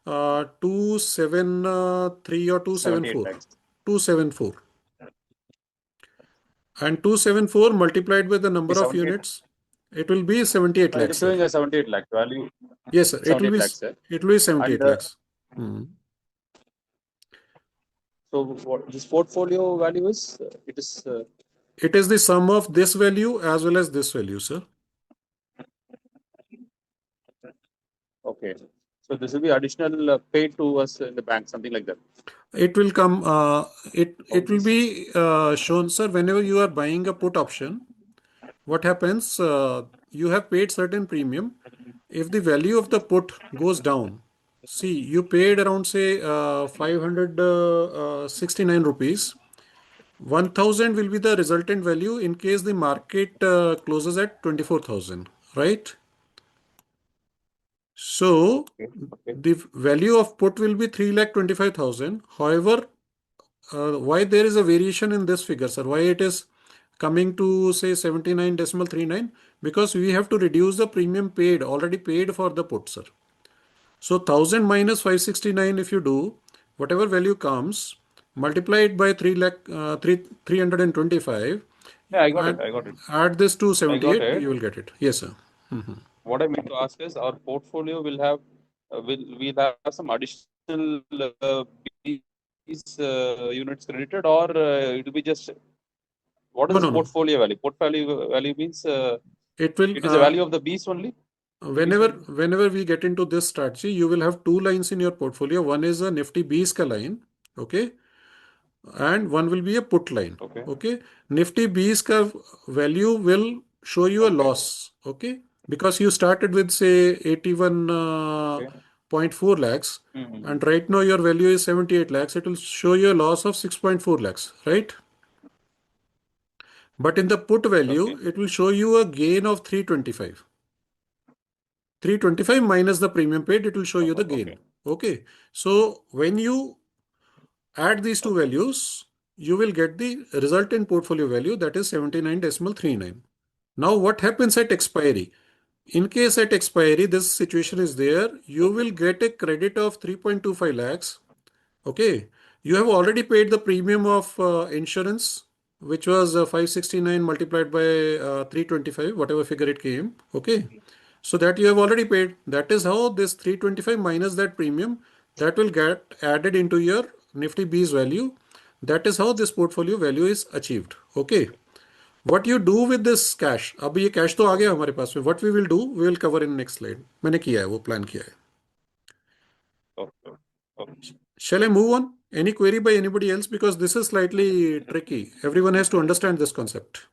273 or 78 274. lakhs. 274. And 274 multiplied by the number of 78. units, it will be 78 It lakhs. is showing a 78 lakh value. Yes sir, it will 78 be lakhs, sir. 78 And, lakhs. So what this portfolio value is? It is the sum of this value as well as this value, sir. Okay. So this will be additional paid to us in the bank, something like that. It will come. It will be shown, sir. Whenever you are buying a put option, what happens? You have paid certain premium. If the value of the put goes down, see, you paid around say 569 rupees. 1,000 will be the resultant value in case the market closes at 24,000, right? So the value of put will be 3,25,000. However, why there is a variation in this figure, sir? Why it is coming to say 79.39? Because we have to reduce the premium paid, already paid for the put, sir. So 1,000 minus 569, if you do, whatever value comes, multiply it by 325. Yeah, I got it. Add this to 78, it. you will get it. Yes, sir. What I mean to ask is, our portfolio will have we'll have some additional units credited, or it will be just what is No, this no. portfolio value? Portfolio value means It will. it is a value of the bees only. Whenever we get into this strategy, you will have two lines in your portfolio. One is a Nifty Bees ka line, okay, and one will be a put line. Okay. Nifty Bees ka value will show you a loss, okay, because you started with say 81.4 lakhs, and right now your value is 78 lakhs. It will show you a loss of 6.4 lakhs, right? But in the put value, it will show you a gain of 325. 325 minus the premium paid, it will show you the gain. Okay. So when you add these two values, you will get the resultant portfolio value, that is 79.39. Now what happens at expiry? In case at expiry, this situation is there, you will get a credit of 3.25 lakhs. Okay. You have already paid the premium of insurance, which was 569 multiplied by 325, whatever figure it came. Okay. So that you have already paid. That is how this 325 minus that premium, that will get added into your Nifty Bees value. That is how this portfolio value is achieved. Okay. What you do with this cash? अब ये cash तो आ गया हमारे पास में. What we will do, we will cover in next slide. मैंने किया है, वो plan किया है. Shall I move on? Any query by anybody else? Because this is slightly tricky. Everyone has to understand this concept.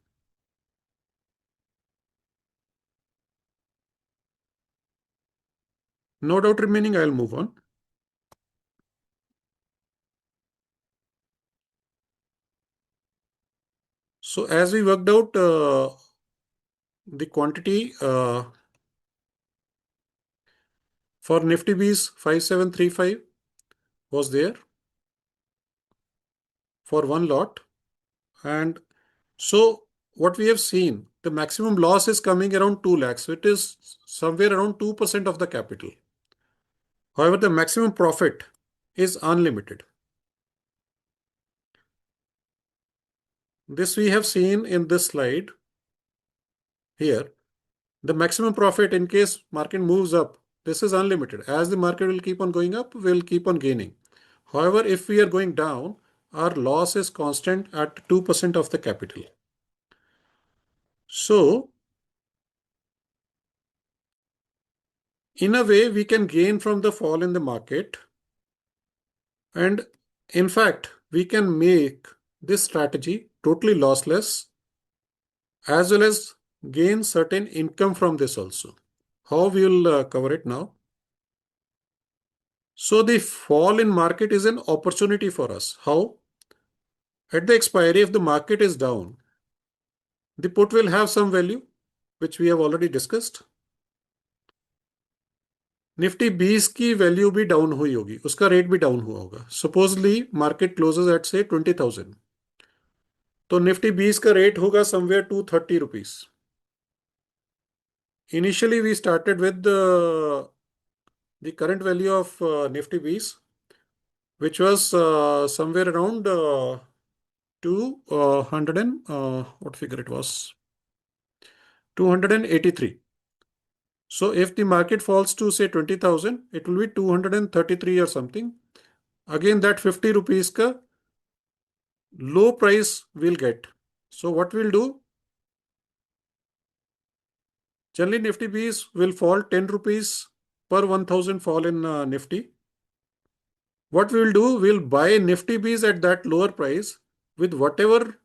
No doubt remaining, I'll move on. So as we worked out the quantity for Nifty Bees 5735 was there for one lot. And so what we have seen, the maximum loss is coming around 2 lakhs. So it is somewhere around 2% of the capital. However, the maximum profit is unlimited. This we have seen in this slide here. The maximum profit in case market moves up, this is unlimited. As the market will keep on going up, we'll keep on gaining. However, if we are going down, our loss is constant at 2% of the capital. So, in a way, we can gain from the fall in the market. And in fact, we can make this strategy totally lossless as well as gain certain income from this also. How we will cover it now? So the fall in market is an opportunity for us. How? At the expiry, if the market is down, the put will have some value, which we have already discussed. Nifty 20 की value भी down हुई होगी, उसका rate भी down हुआ होगा. Supposedly market closes eight से 20,000, तो निफ्टी 20 का रेट होगा somewhere 230 rupees. Initially, we started with the current value of NiftyBees, which was somewhere around 200 and what figure it was? 283. So if the market falls to say 20,000, it will be 233 or something. Again, that 50 rupees ka low price we'll get. So what we'll do? Generally, NiftyBees will fall 10 rupees per 1,000 fall in Nifty. What we will do, we'll buy NiftyBees at that lower price with whatever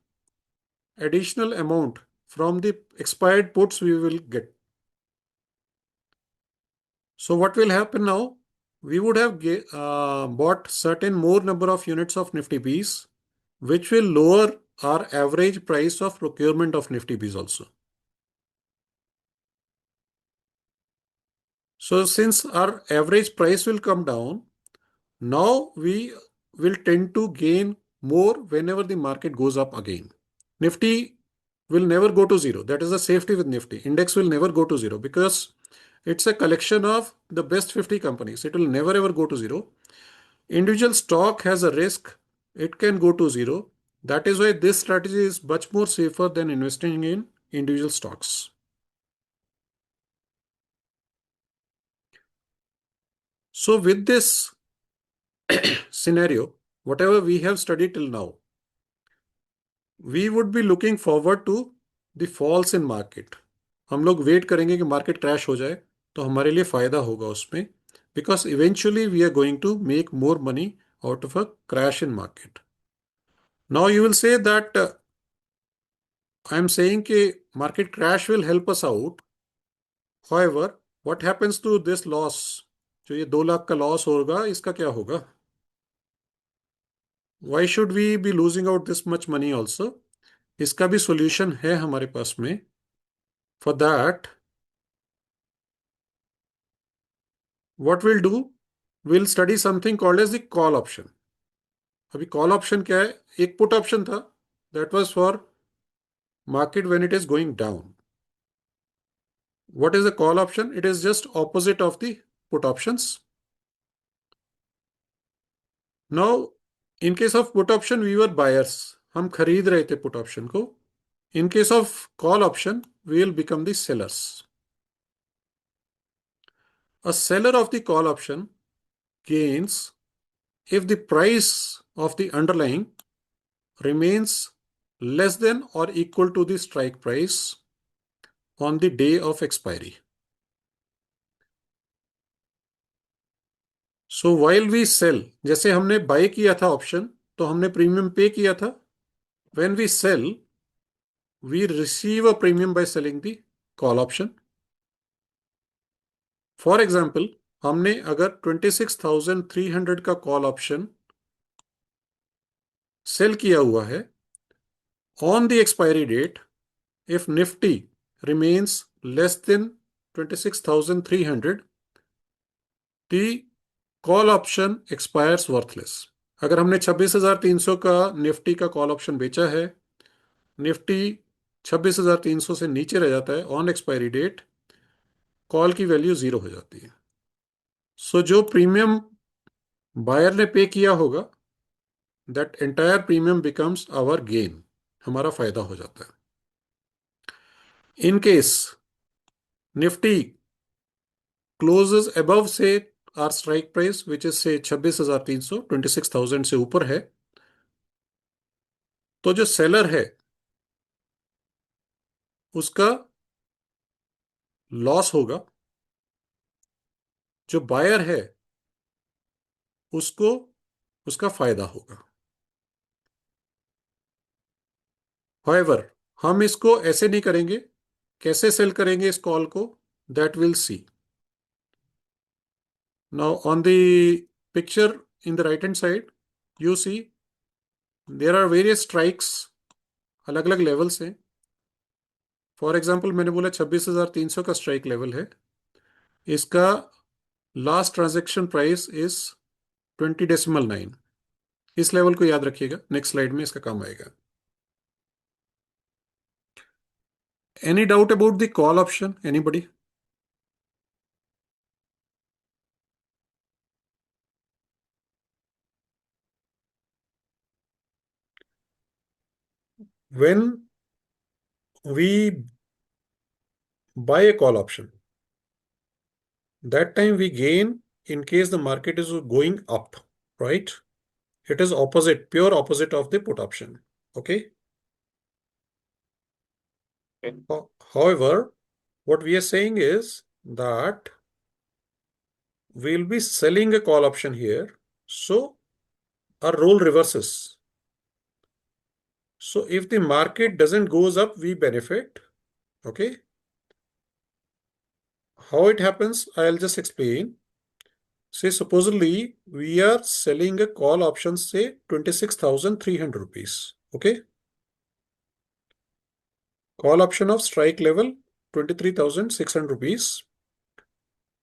additional amount from the expired puts we will get. So what will happen now? We would have bought certain more number of units of NiftyBees, which will lower our average price of procurement of NiftyBees also. So since our average price will come down, now we will tend to gain more whenever the market goes up again. Nifty will never go to zero. That is the safety with Nifty. Index will never go to zero because it's a collection of the best 50 companies. It will never ever go to zero. Individual stock has a risk. It can go to zero. That is why this strategy is much more safer than investing in individual stocks. So with this scenario, whatever we have studied till now, we would be looking forward to the falls in market. हम लोग wait करेंगे कि market crash हो जाए तो हमारे लिए फायदा होगा उसमें, because eventually we are going to make more money out of a crash in market. Now you will say that I am saying कि market crash will help us out. However, what happens to this loss? जो ये 2 लाख का loss होगा, इसका क्या होगा? Why should we be losing out this much money also? इसका भी solution है हमारे पास में. For that, what we'll do, we'll study something called as the call option. अभी call option क्या है? एक put option था, that was for market when it is going down. What is the call option? It is just opposite of the put options. Now, in case of put option, we were buyers. हम खरीद रहे थे put option को. In case of call option, we will become the sellers. A seller of the call option gains if the price of the underlying remains less than or equal to the strike price on the day of expiry. So while we sell, जैसे हमने buy किया था option, तो हमने premium pay किया था. When we sell, we receive a premium by selling the call option. For example, हमने अगर 26,300 का call option sell किया हुआ है, on the expiry date, if Nifty remains less than 26,300, the call option expires worthless. अगर हमने 26,300 का Nifty का कॉल ऑप्शन बेचा है, निफ्टी 26,300 से नीचे रह जाता है, ऑन एक्सपायरी डेट कॉल की वैल्यू 0 हो जाती है. सो जो प्रीमियम बायर ने पे किया होगा, that entire premium becomes our gain, हमारा फायदा हो जाता है. In case Nifty closes above से our strike price, which is say 26,300, 26,000 से ऊपर है, तो जो सेलर है उसका लॉस होगा, जो बायर है उसको उसका फायदा होगा। However, हम इसको ऐसे नहीं करेंगे। कैसे सेल करेंगे इस कॉल को, that will see. Now on the picture in the right hand side you see there are various strikes, अलग अलग लेवल्स हैं। फॉर एग्जाम्पल मैंने बोला 26,300 का स्ट्राइक लेवल है, इसका लास्ट ट्रांजैक्शन प्राइस इज 20.9। इस लेवल को याद रखिएगा, नेक्स्ट स्लाइड में इसका काम आएगा। Any doubt about the call option, anybody? When we buy a call option, that time we gain in case the market is going up, right? It is opposite, pure opposite of the put option. Okay. Okay. However, what we are saying is that we'll be selling a call option here, so our role reverses. So if the market doesn't goes up, we benefit. Okay. How it happens, I'll just explain. Say supposedly we are selling a call option, say 26,300 rupees. Okay. Call option of strike level 23,600 rupees.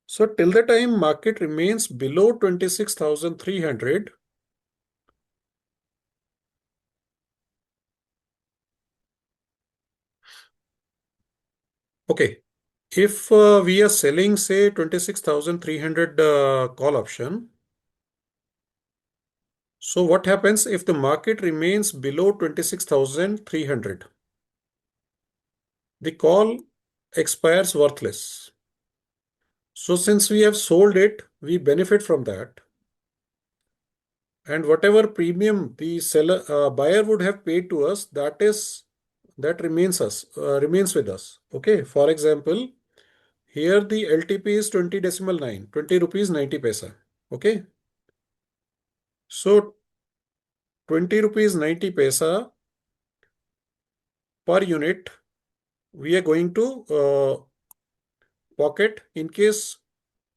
So till the time market remains below 26,300, okay, if we are selling say 26,300 call option, so what happens if the market remains below 26,300? The call expires worthless. So since we have sold it, we benefit from that. And whatever premium the seller buyer would have paid to us, that remains with us. Okay. For example, here the LTP is 20.9, 20 rupees 90 paisa. Okay. So 20 rupees 90 paisa per unit we are going to pocket in case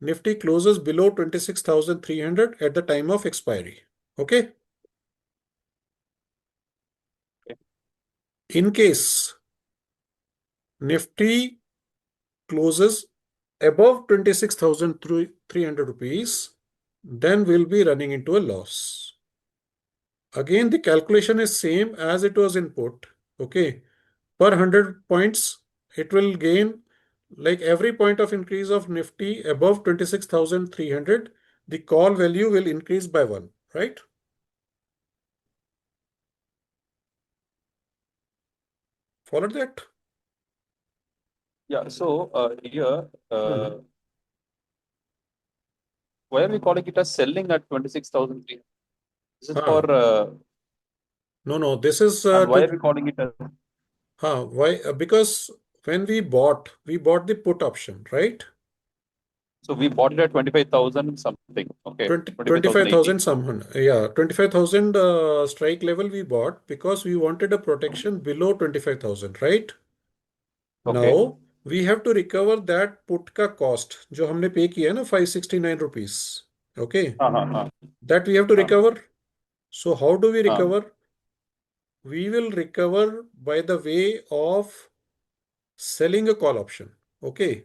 Nifty closes below 26,300 at the time of expiry. Okay. In case Nifty closes above 26,300 rupees, then we'll be running into a loss. Again, the calculation is same as it was in put. Okay. Per 100 points, it will gain, like every point of increase of Nifty above 26,300, the call value will increase by 1, right? Followed that? Yeah. So here, why are we calling it as selling at 26,300? This is for. No, this is. And why are we calling it as? Why? Because when we bought the put option, right? So we bought it at 25,000 something. Okay. 25,000 someone. Yeah, 25,000 strike level we bought because we wanted a protection below 25,000, right? Okay. Now we have to recover that put का cost जो हमने pay किया ना 569 rupees. Okay. That we have to recover. So how do we recover? We will recover by the way of selling a call option. Okay.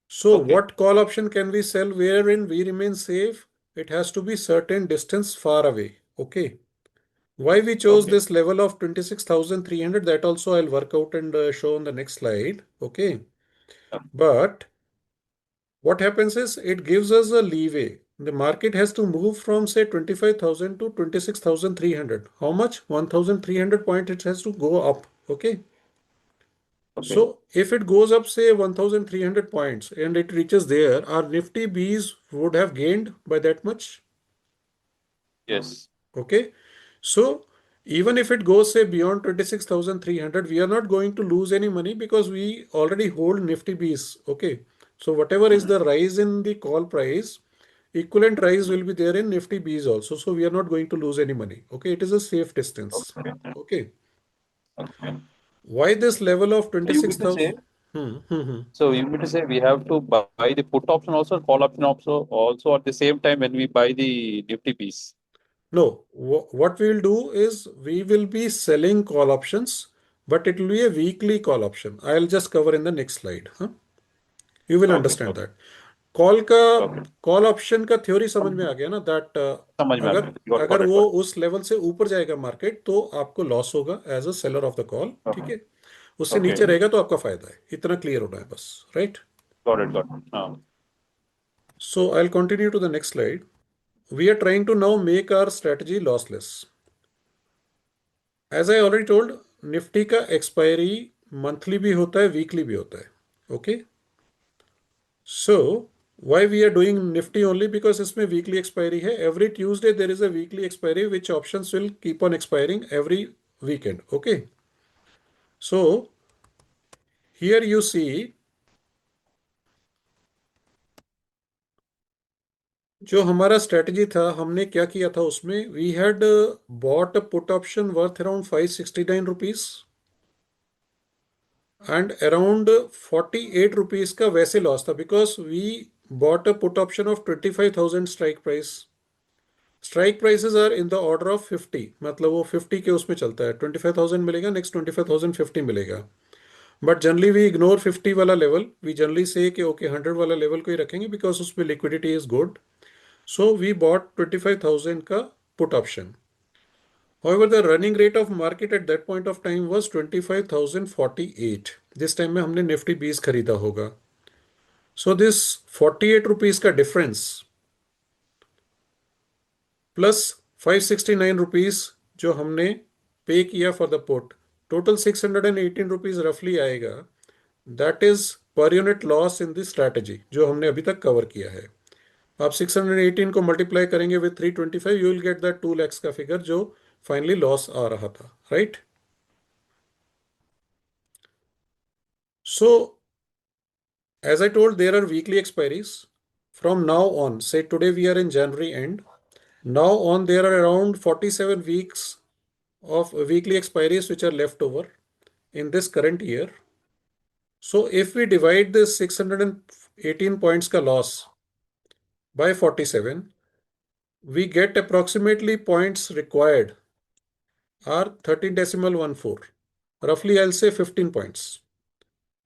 So what call option can we sell wherein we remain safe? It has to be certain distance far away. Okay. Why we chose this level of 26,300, that also I'll work out and show on the next slide. Okay. But what happens is it gives us a leeway. The market has to move from say 25,000 to 26,300. How much? 1,300 points it has to go up. Okay. Okay. So if it goes up, say 1,300 points and it reaches there, our Nifty Bees would have gained by that much. Yes. Okay. So even if it goes, say, beyond 26,300, we are not going to lose any money because we already hold Nifty Bees. Okay. So whatever is the rise in the call price, equivalent rise will be there in Nifty Bees also. So we are not going to lose any money. Okay. It is a safe distance. Okay. Okay. Okay. Why this level of So you mean to say, 26,000? so you mean to say we have to buy the put option also, call option also at the same time when we buy the Nifty piece. No, what we will do is we will be selling call options, but it will be a weekly call option. I'll just cover in the next slide. Huh? You will Okay. understand Okay. that. Call का Okay. Call option का theory समझ में आ गया ना that समझ में आ अगर गया. Got it. अगर Got it. वो Got it. उस लेवल से ऊपर जाएगा मार्केट तो आपको लॉस होगा as a seller of the call. ठीक Okay. है. उससे Okay. नीचे रहेगा तो आपका फायदा है. इतना क्लियर होना है बस. Right. Got it. Got it. So I'll continue to the next slide. We are trying to now make our strategy lossless. As I already told, Nifty का एक्सपायरी मंथली भी होता है, वीकली भी होता है. Okay. So why we are doing Nifty only? Because इसमें weekly expiry है. Every Tuesday there is a weekly expiry which options will keep on expiring every weekend. Okay. So here you see जो हमारा strategy था हमने क्या किया था उसमें we had bought a put option worth around 569 rupees and around 48 rupees का वैसे लॉस था because we bought a put option of 25,000 strike price. Strike prices are in the order of 50, मतलब वो 50 के उसमें चलता है. 25,000 मिलेगा, नेक्स्ट 25,050 मिलेगा. बट जनरली वी इग्नोर 50 वाला लेवल. वी जनरली से कि ओके 100 वाला लेवल को ही रखेंगे बिकॉज उसमें liquidity is good. So we bought 25,000 का put option. However, the running rate of market at that point of time was 25,048. जिस टाइम में हमने निफ्टी 20 खरीदा होगा. सो दिस 48 रुपीज का डिफरेंस प्लस 569 रुपीज जो हमने पे किया for the put, total 618 rupees रफली आएगा. That is per unit loss in the strategy जो हमने अभी तक कवर किया है. आप 618 को मल्टीप्लाई करेंगे with 325, you will get that 2 lakhs का फिगर जो फाइनली लॉस आ रहा था. Right. So as I told, there are weekly expiries. From now on, say today we are in January end. Now on, there are around 47 weeks of weekly expiries which are left over in this current year. So if we divide this 618 points ka loss by 47, we get approximately points required are 13.14. Roughly, I'll say 15 points.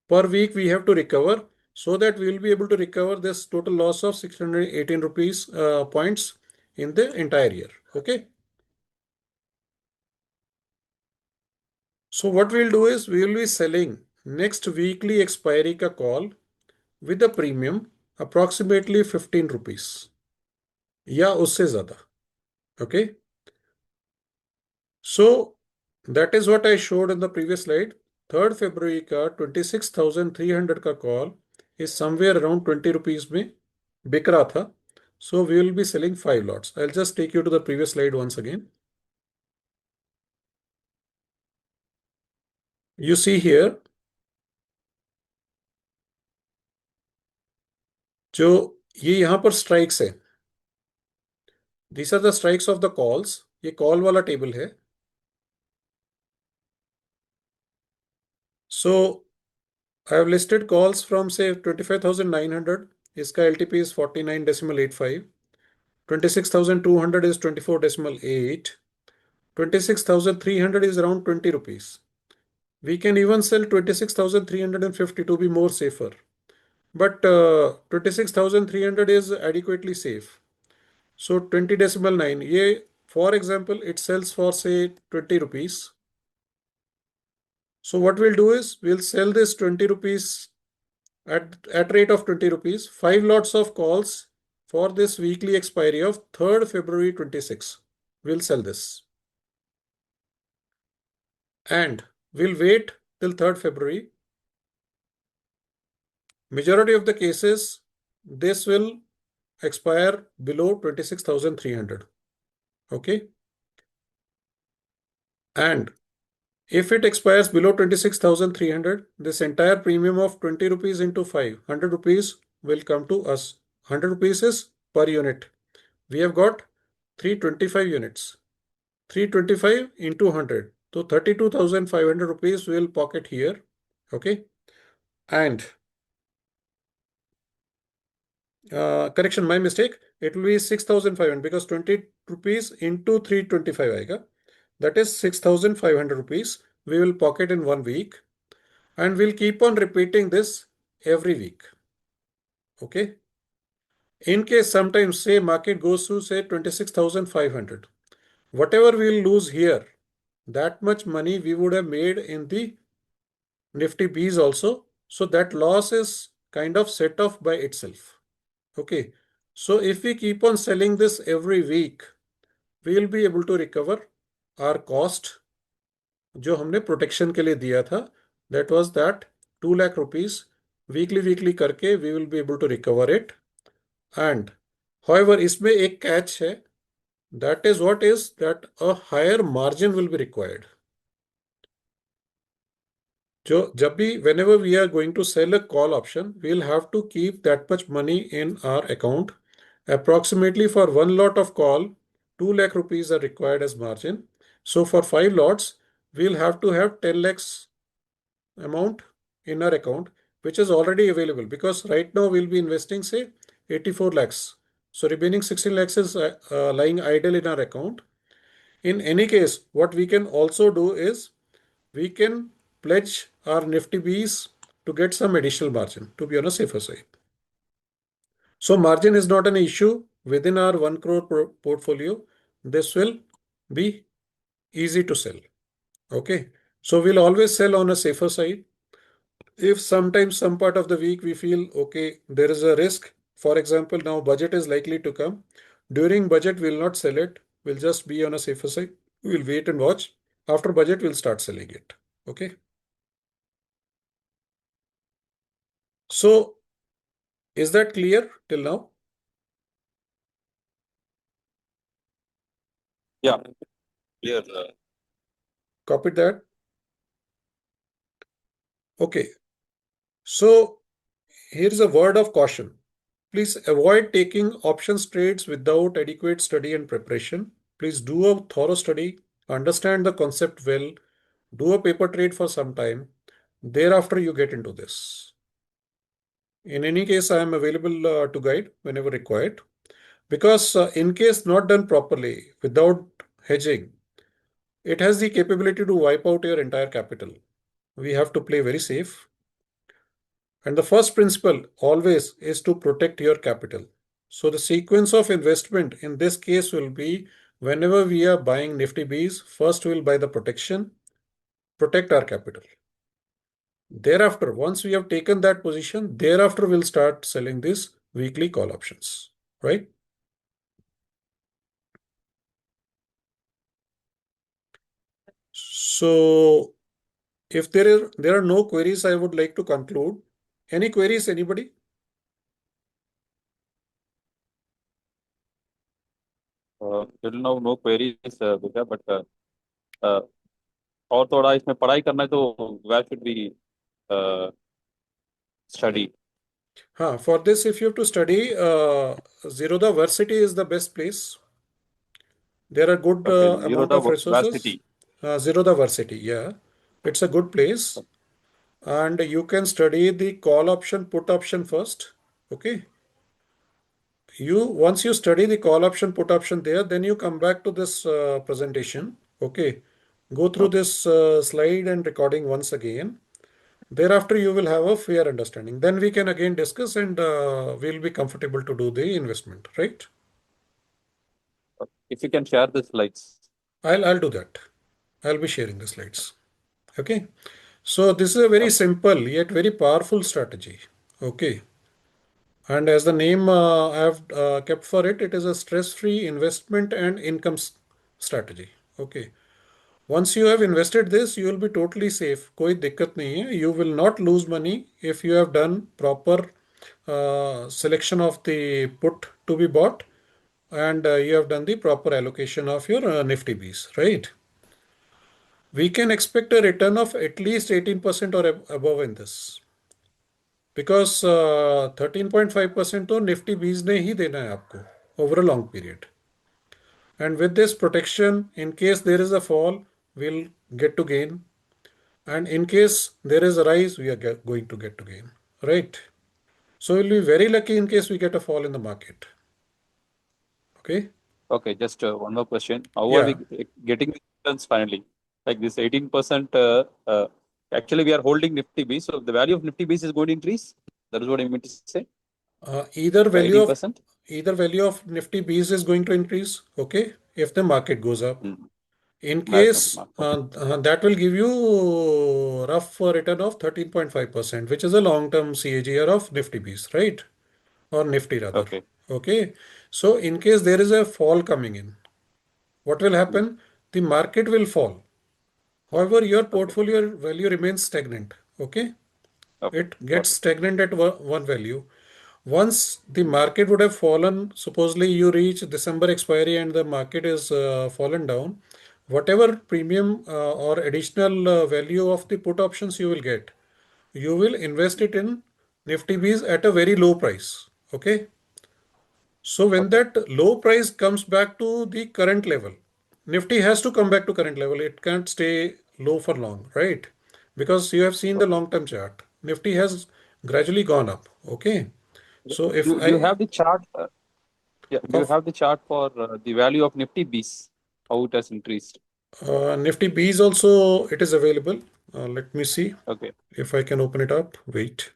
Per week we have to recover so that we will be able to recover this total loss of 618 rupees points in the entire year. Okay. So what we'll do is we will be selling next weekly expiry ka call with a premium approximately 15 rupees या उससे ज़्यादा. Okay. So that is what I showed in the previous slide. 3rd February का 26,300 का call is somewhere around 20 rupees में बिक रहा था. So we will be selling 5 lots. I'll just take you to the previous slide once again. You see here जो ये यहाँ पर स्ट्राइक्स है. These are the strikes of the calls. ये कॉल वाला टेबल है. So I have listed calls from say 25,900. इसका LTP is 49.85. 26,200 is 24.8. 26,300 is around 20 rupees. We can even sell 26,350 to be more safer. But 26,300 is adequately safe. So 20.9. ये, for example, it sells for say 20 rupees. So what we'll do is we'll sell this 20 rupees at rate of 20 rupees, 5 lots of calls for this weekly expiry of 3rd February 26. We'll sell this. And we'll wait till 3rd February majority of the cases, this will expire below 26,300. Okay. And if it expires below 26,300, this entire premium of 20 rupees into 5, 100 rupees will come to us. 100 rupees is per unit. We have got 325 units. 325 into 100. So 32,500 rupees we will pocket here. Okay. And correction, my mistake. It will be 6,500 because 20 rupees into 325 aega. That is 6,500 rupees. We will pocket in 1 week. And we'll keep on repeating this every week. Okay. In case sometimes say market goes to say 26,500, whatever we'll lose here, that much money we would have made in the NiftyBees also. So that loss is kind of set off by itself. Okay. So if we keep on selling this every week, we will be able to recover our cost जो हमने protection के लिए दिया था. That was that 2 lakh rupees weekly करके we will be able to recover it. And however, इसमें एक catch है. That is what is that a higher margin will be required. जो जब भी whenever we are going to sell a call option, we'll have to keep that much money in our account. Approximately for one lot of call, 2 lakh rupees are required as margin. So for 5 lots, we'll have to have 10 lakhs amount in our account, which is already available because right now we'll be investing say 84 lakhs. So remaining 16 lakhs is lying idle in our account. In any case, what we can also do is we can pledge our NiftyBees to get some additional margin to be on a safer side. So margin is not an issue within our 1 crore portfolio. This will be easy to sell. Okay. So we'll always sell on a safer side. If sometimes some part of the week we feel, okay, there is a risk. For example, now budget is likely to come. During budget, we'll not sell it. We'll just be on a safer side. We'll wait and watch. After budget, we'll start selling it. Okay. So is that clear till now? Yeah, clear. Copied that? Okay. So here's a word of caution. Please avoid taking options trades without adequate study and preparation. Please do a thorough study, understand the concept well, do a paper trade for some time. Thereafter, you get into this. In any case, I am available to guide whenever required. Because in case not done properly, without hedging, it has the capability to wipe out your entire capital. We have to play very safe. And the first principle always is to protect your capital. So the sequence of investment in this case will be whenever we are buying NiftyBees, first we'll buy the protection, protect our capital. Thereafter, once we have taken that position, thereafter we'll start selling these weekly call options, right? So if there are no queries, I would like to conclude. Any queries, anybody? Till now, no queries, Vijay, but और थोड़ा इसमें पढ़ाई करना है तो where should we study? For this, if you have to study, Zerodha Varsity is the best place. There are good Okay, amount of resources. Varsity. Zerodha Varsity, yeah. It's a good place. And you can study the call option, put option first. Okay. Once you study the call option, put option there, then you come back to this presentation. Okay. Go through this slide and recording once again. Thereafter, you will have a fair understanding. Then we can again discuss and we'll be comfortable to do the investment, right? If you can share the slides. I'll do that. I'll be sharing the slides. Okay. So this is a very simple yet very powerful strategy. Okay. And as the name I have kept for it, it is a stress-free investment and income strategy. Okay. Once you have invested this, you will be totally safe. कोई दिक्कत नहीं है. You will not lose money if you have done proper selection of the put to be bought, and you have done the proper allocation of your Nifty Bees, right? We can expect a return of at least 18% or above in this. Because 13.5% तो Nifty Bees ने ही देना है आपको over a long period. And with this protection, in case there is a fall, we'll get to gain. And in case there is a rise, we are going to get to gain, right? So we'll be very lucky in case we get a fall in the market. Okay. Okay, just one more question. How Yeah. are we getting the returns finally? Like this 18%, actually we are holding Nifty Bees, so the value of Nifty Bees is going to increase. That is what I meant to say. Either By value of 18%. Nifty Bees is going to increase, okay, if the market goes up. In Okay. case that will give you rough return of 13.5%, which is a long-term CAGR of Nifty Bees, right? Or Nifty rather. Okay. Okay. So in case there is a fall coming in, what will happen? The market will fall. However, your portfolio value remains stagnant. Okay. Okay. It gets stagnant at one value. Once the market would have fallen, supposedly you reach December expiry and the market is fallen down, whatever premium or additional value of the put options you will get, you will invest it in Nifty Bees at a very low price. Okay. So when that low price comes back to the current level, Nifty has to come back to current level. It can't stay low for long, right? Because you have seen the long-term chart. Nifty has gradually gone up. Okay. So if Do you have the chart? Yeah. Do you of have the chart for the value of Nifty Bees? How it has increased? Nifty Bees also, it is available. Let me see Okay. if I can open it up. Wait.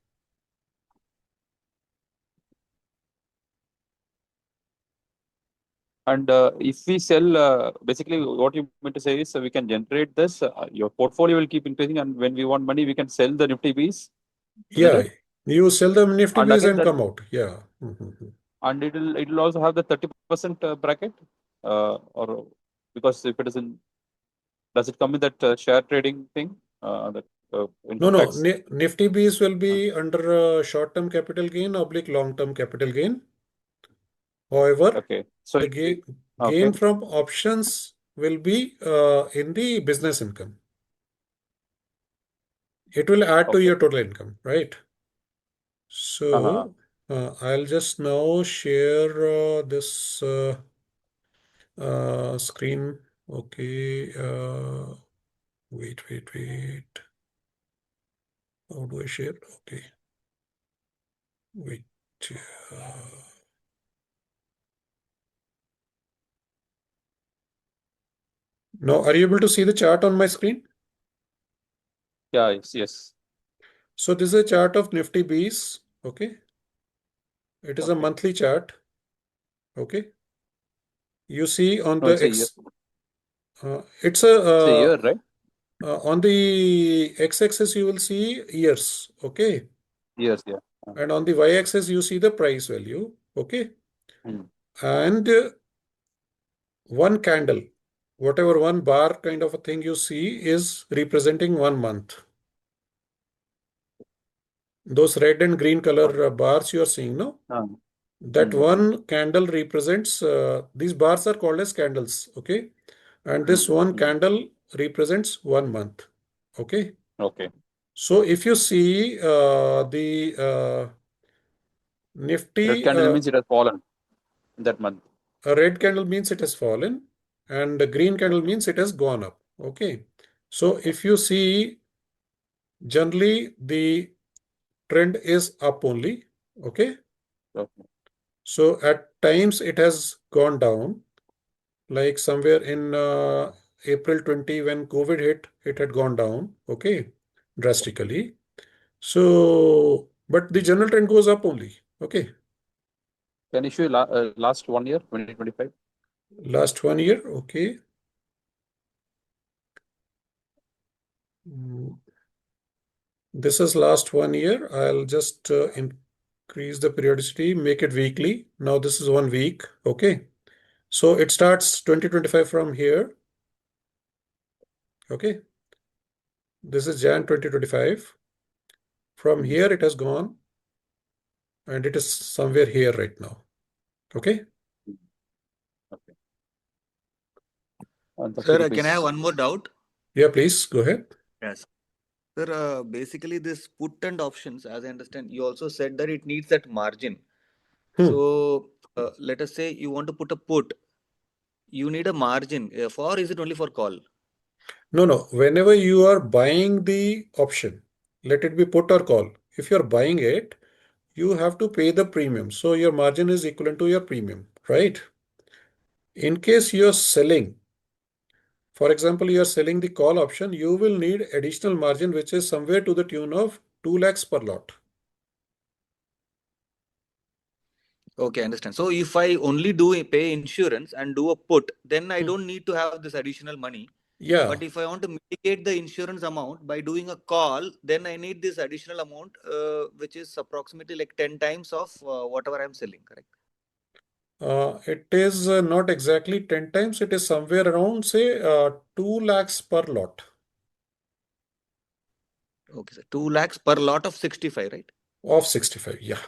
And if we sell, basically what you meant to say is we can generate this, your portfolio will keep increasing, and when we want money, we can sell the Nifty Bees. Isn't Yeah, it? you sell the Nifty And Bees again and that, come out. Yeah. and it'll also have the 30% bracket, or because if it is in, does it come with that share trading thing? That No, income no. tax? Nifty Bees will be under short-term capital gain oblique long-term capital gain. However, Okay. So the okay. gain from options will be in the business income. It will add to Okay. your total income, right? So I'll just now share this screen. Okay. Wait. How do I share? Okay. Wait. Now, are you able to see the chart on my screen? Yeah. Yes. So this is a chart of Nifty Bees. Okay. It is a Okay. monthly chart. Okay. You see on No, the it's a year. it's It's a year, right? on the x-axis you will see years. Okay. Years. Yeah. And on the y-axis you see the price value. Okay. And one candle, whatever one bar kind of a thing you see is representing 1 month. Those red and green color bars you are seeing, no? That one candle represents, these bars are called as candles, okay? And this one candle represents 1 month, okay? Okay. So if you see the Red Nifty, candle means it has fallen in that month. a red candle means it has fallen, and a green candle means it has gone up, okay? So if you see, generally the trend is up only, okay? Okay. So at times it has gone down, like somewhere in April 20 when COVID hit, it had gone down, okay, drastically. So, but the general trend goes up only, okay. Can you show last 1 year, 2025? Last 1 year, okay. This is last 1 year. I'll just increase the periodicity, make it weekly. Now this is 1 week, okay. So it starts 2025 from here. Okay. This is Jan 2025. From here it has gone and it is somewhere here right now. Okay. Okay. The Sir, can I have rupees. one more doubt? Yeah, please go ahead. Yes. Sir, basically this put and options, as I understand, you also said that it needs that margin. So let us say you want to put a put, you need a margin. For is it only for call? No. Whenever you are buying the option, let it be put or call. If you're buying it, you have to pay the premium. So your margin is equivalent to your premium, right? In case you're selling, for example, you are selling the call option, you will need additional margin, which is somewhere to the tune of 2 lakhs per lot. Okay, I understand. So if I only do pay insurance and do a put, then I don't need to have this additional money. Yeah. But if I want to mitigate the insurance amount by doing a call, then I need this additional amount, which is approximately like 10 times of whatever I'm selling, correct? It is not exactly 10 times. It is somewhere around, say, 2 lakhs per lot. Okay, sir. 2 lakhs per lot of 65, right? Of 65, yeah.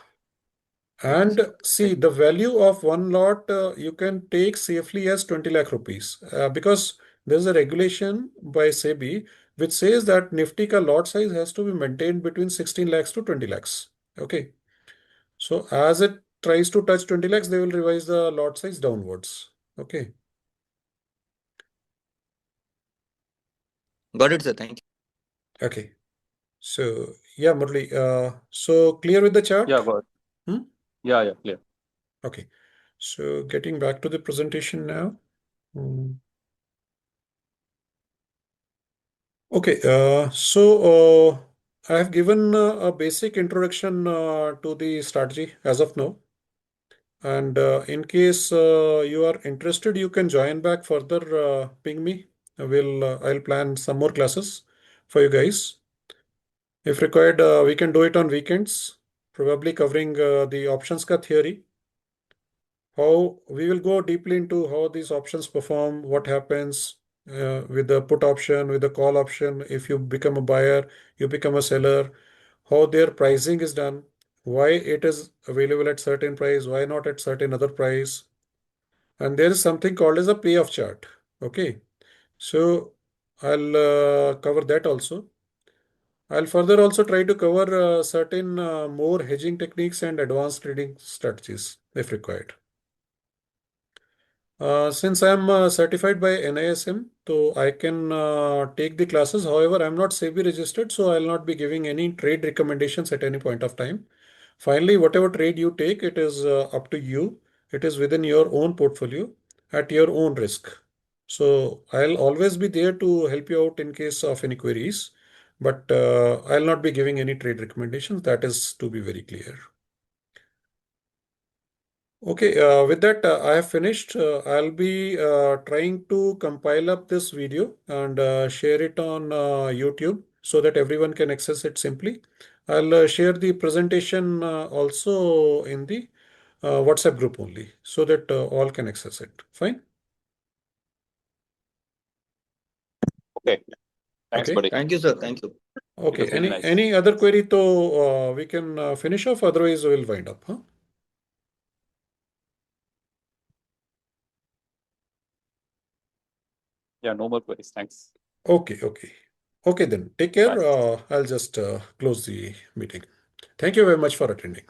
Okay, And sir. see, the value of one lot you can take safely as 20 lakh rupees because there's a regulation by SEBI which says that Nifty ka lot size has to be maintained between 16 lakhs to 20 lakhs. Okay. So as it tries to touch 20 lakhs, they will revise the lot size downwards. Okay. Got it, sir. Thank you. Okay. So yeah, Murli. So clear with the chart? Yeah, got it. Hmm? Yeah, clear. Okay. So getting back to the presentation now. Okay. I have given a basic introduction to the strategy as of now. And in case you are interested, you can join back further. Ping me. I'll plan some more classes for you guys. If required, we can do it on weekends, probably covering the options ka theory. How we will go deeply into how these options perform, what happens with the put option, with the call option. If you become a buyer, you become a seller, how their pricing is done, why it is available at certain price, why not at certain other price. And there is something called as a payoff chart. Okay. So I'll cover that also. I'll further also try to cover certain more hedging techniques and advanced trading strategies if required. Since I'm certified by NISM, so I can take the classes. However, I'm not SEBI registered, so I'll not be giving any trade recommendations at any point of time. Finally, whatever trade you take, it is up to you. It is within your own portfolio at your own risk. So I'll always be there to help you out in case of any queries, but I'll not be giving any trade recommendations. That is to be very clear. Okay, with that, I have finished. I'll be trying to compile up this video and share it on YouTube so that everyone can access it simply. I'll share the presentation also in the WhatsApp group only so that all can access it. Fine. Okay. Thanks, Okay. buddy. Thank you, sir. Thank you. Okay. was really Any nice. other query to we can finish off, otherwise we'll wind up. Huh? Yeah, no more queries. Thanks. Okay. Okay then. Take care. Bye. I'll just close the meeting. Thank you very much for attending.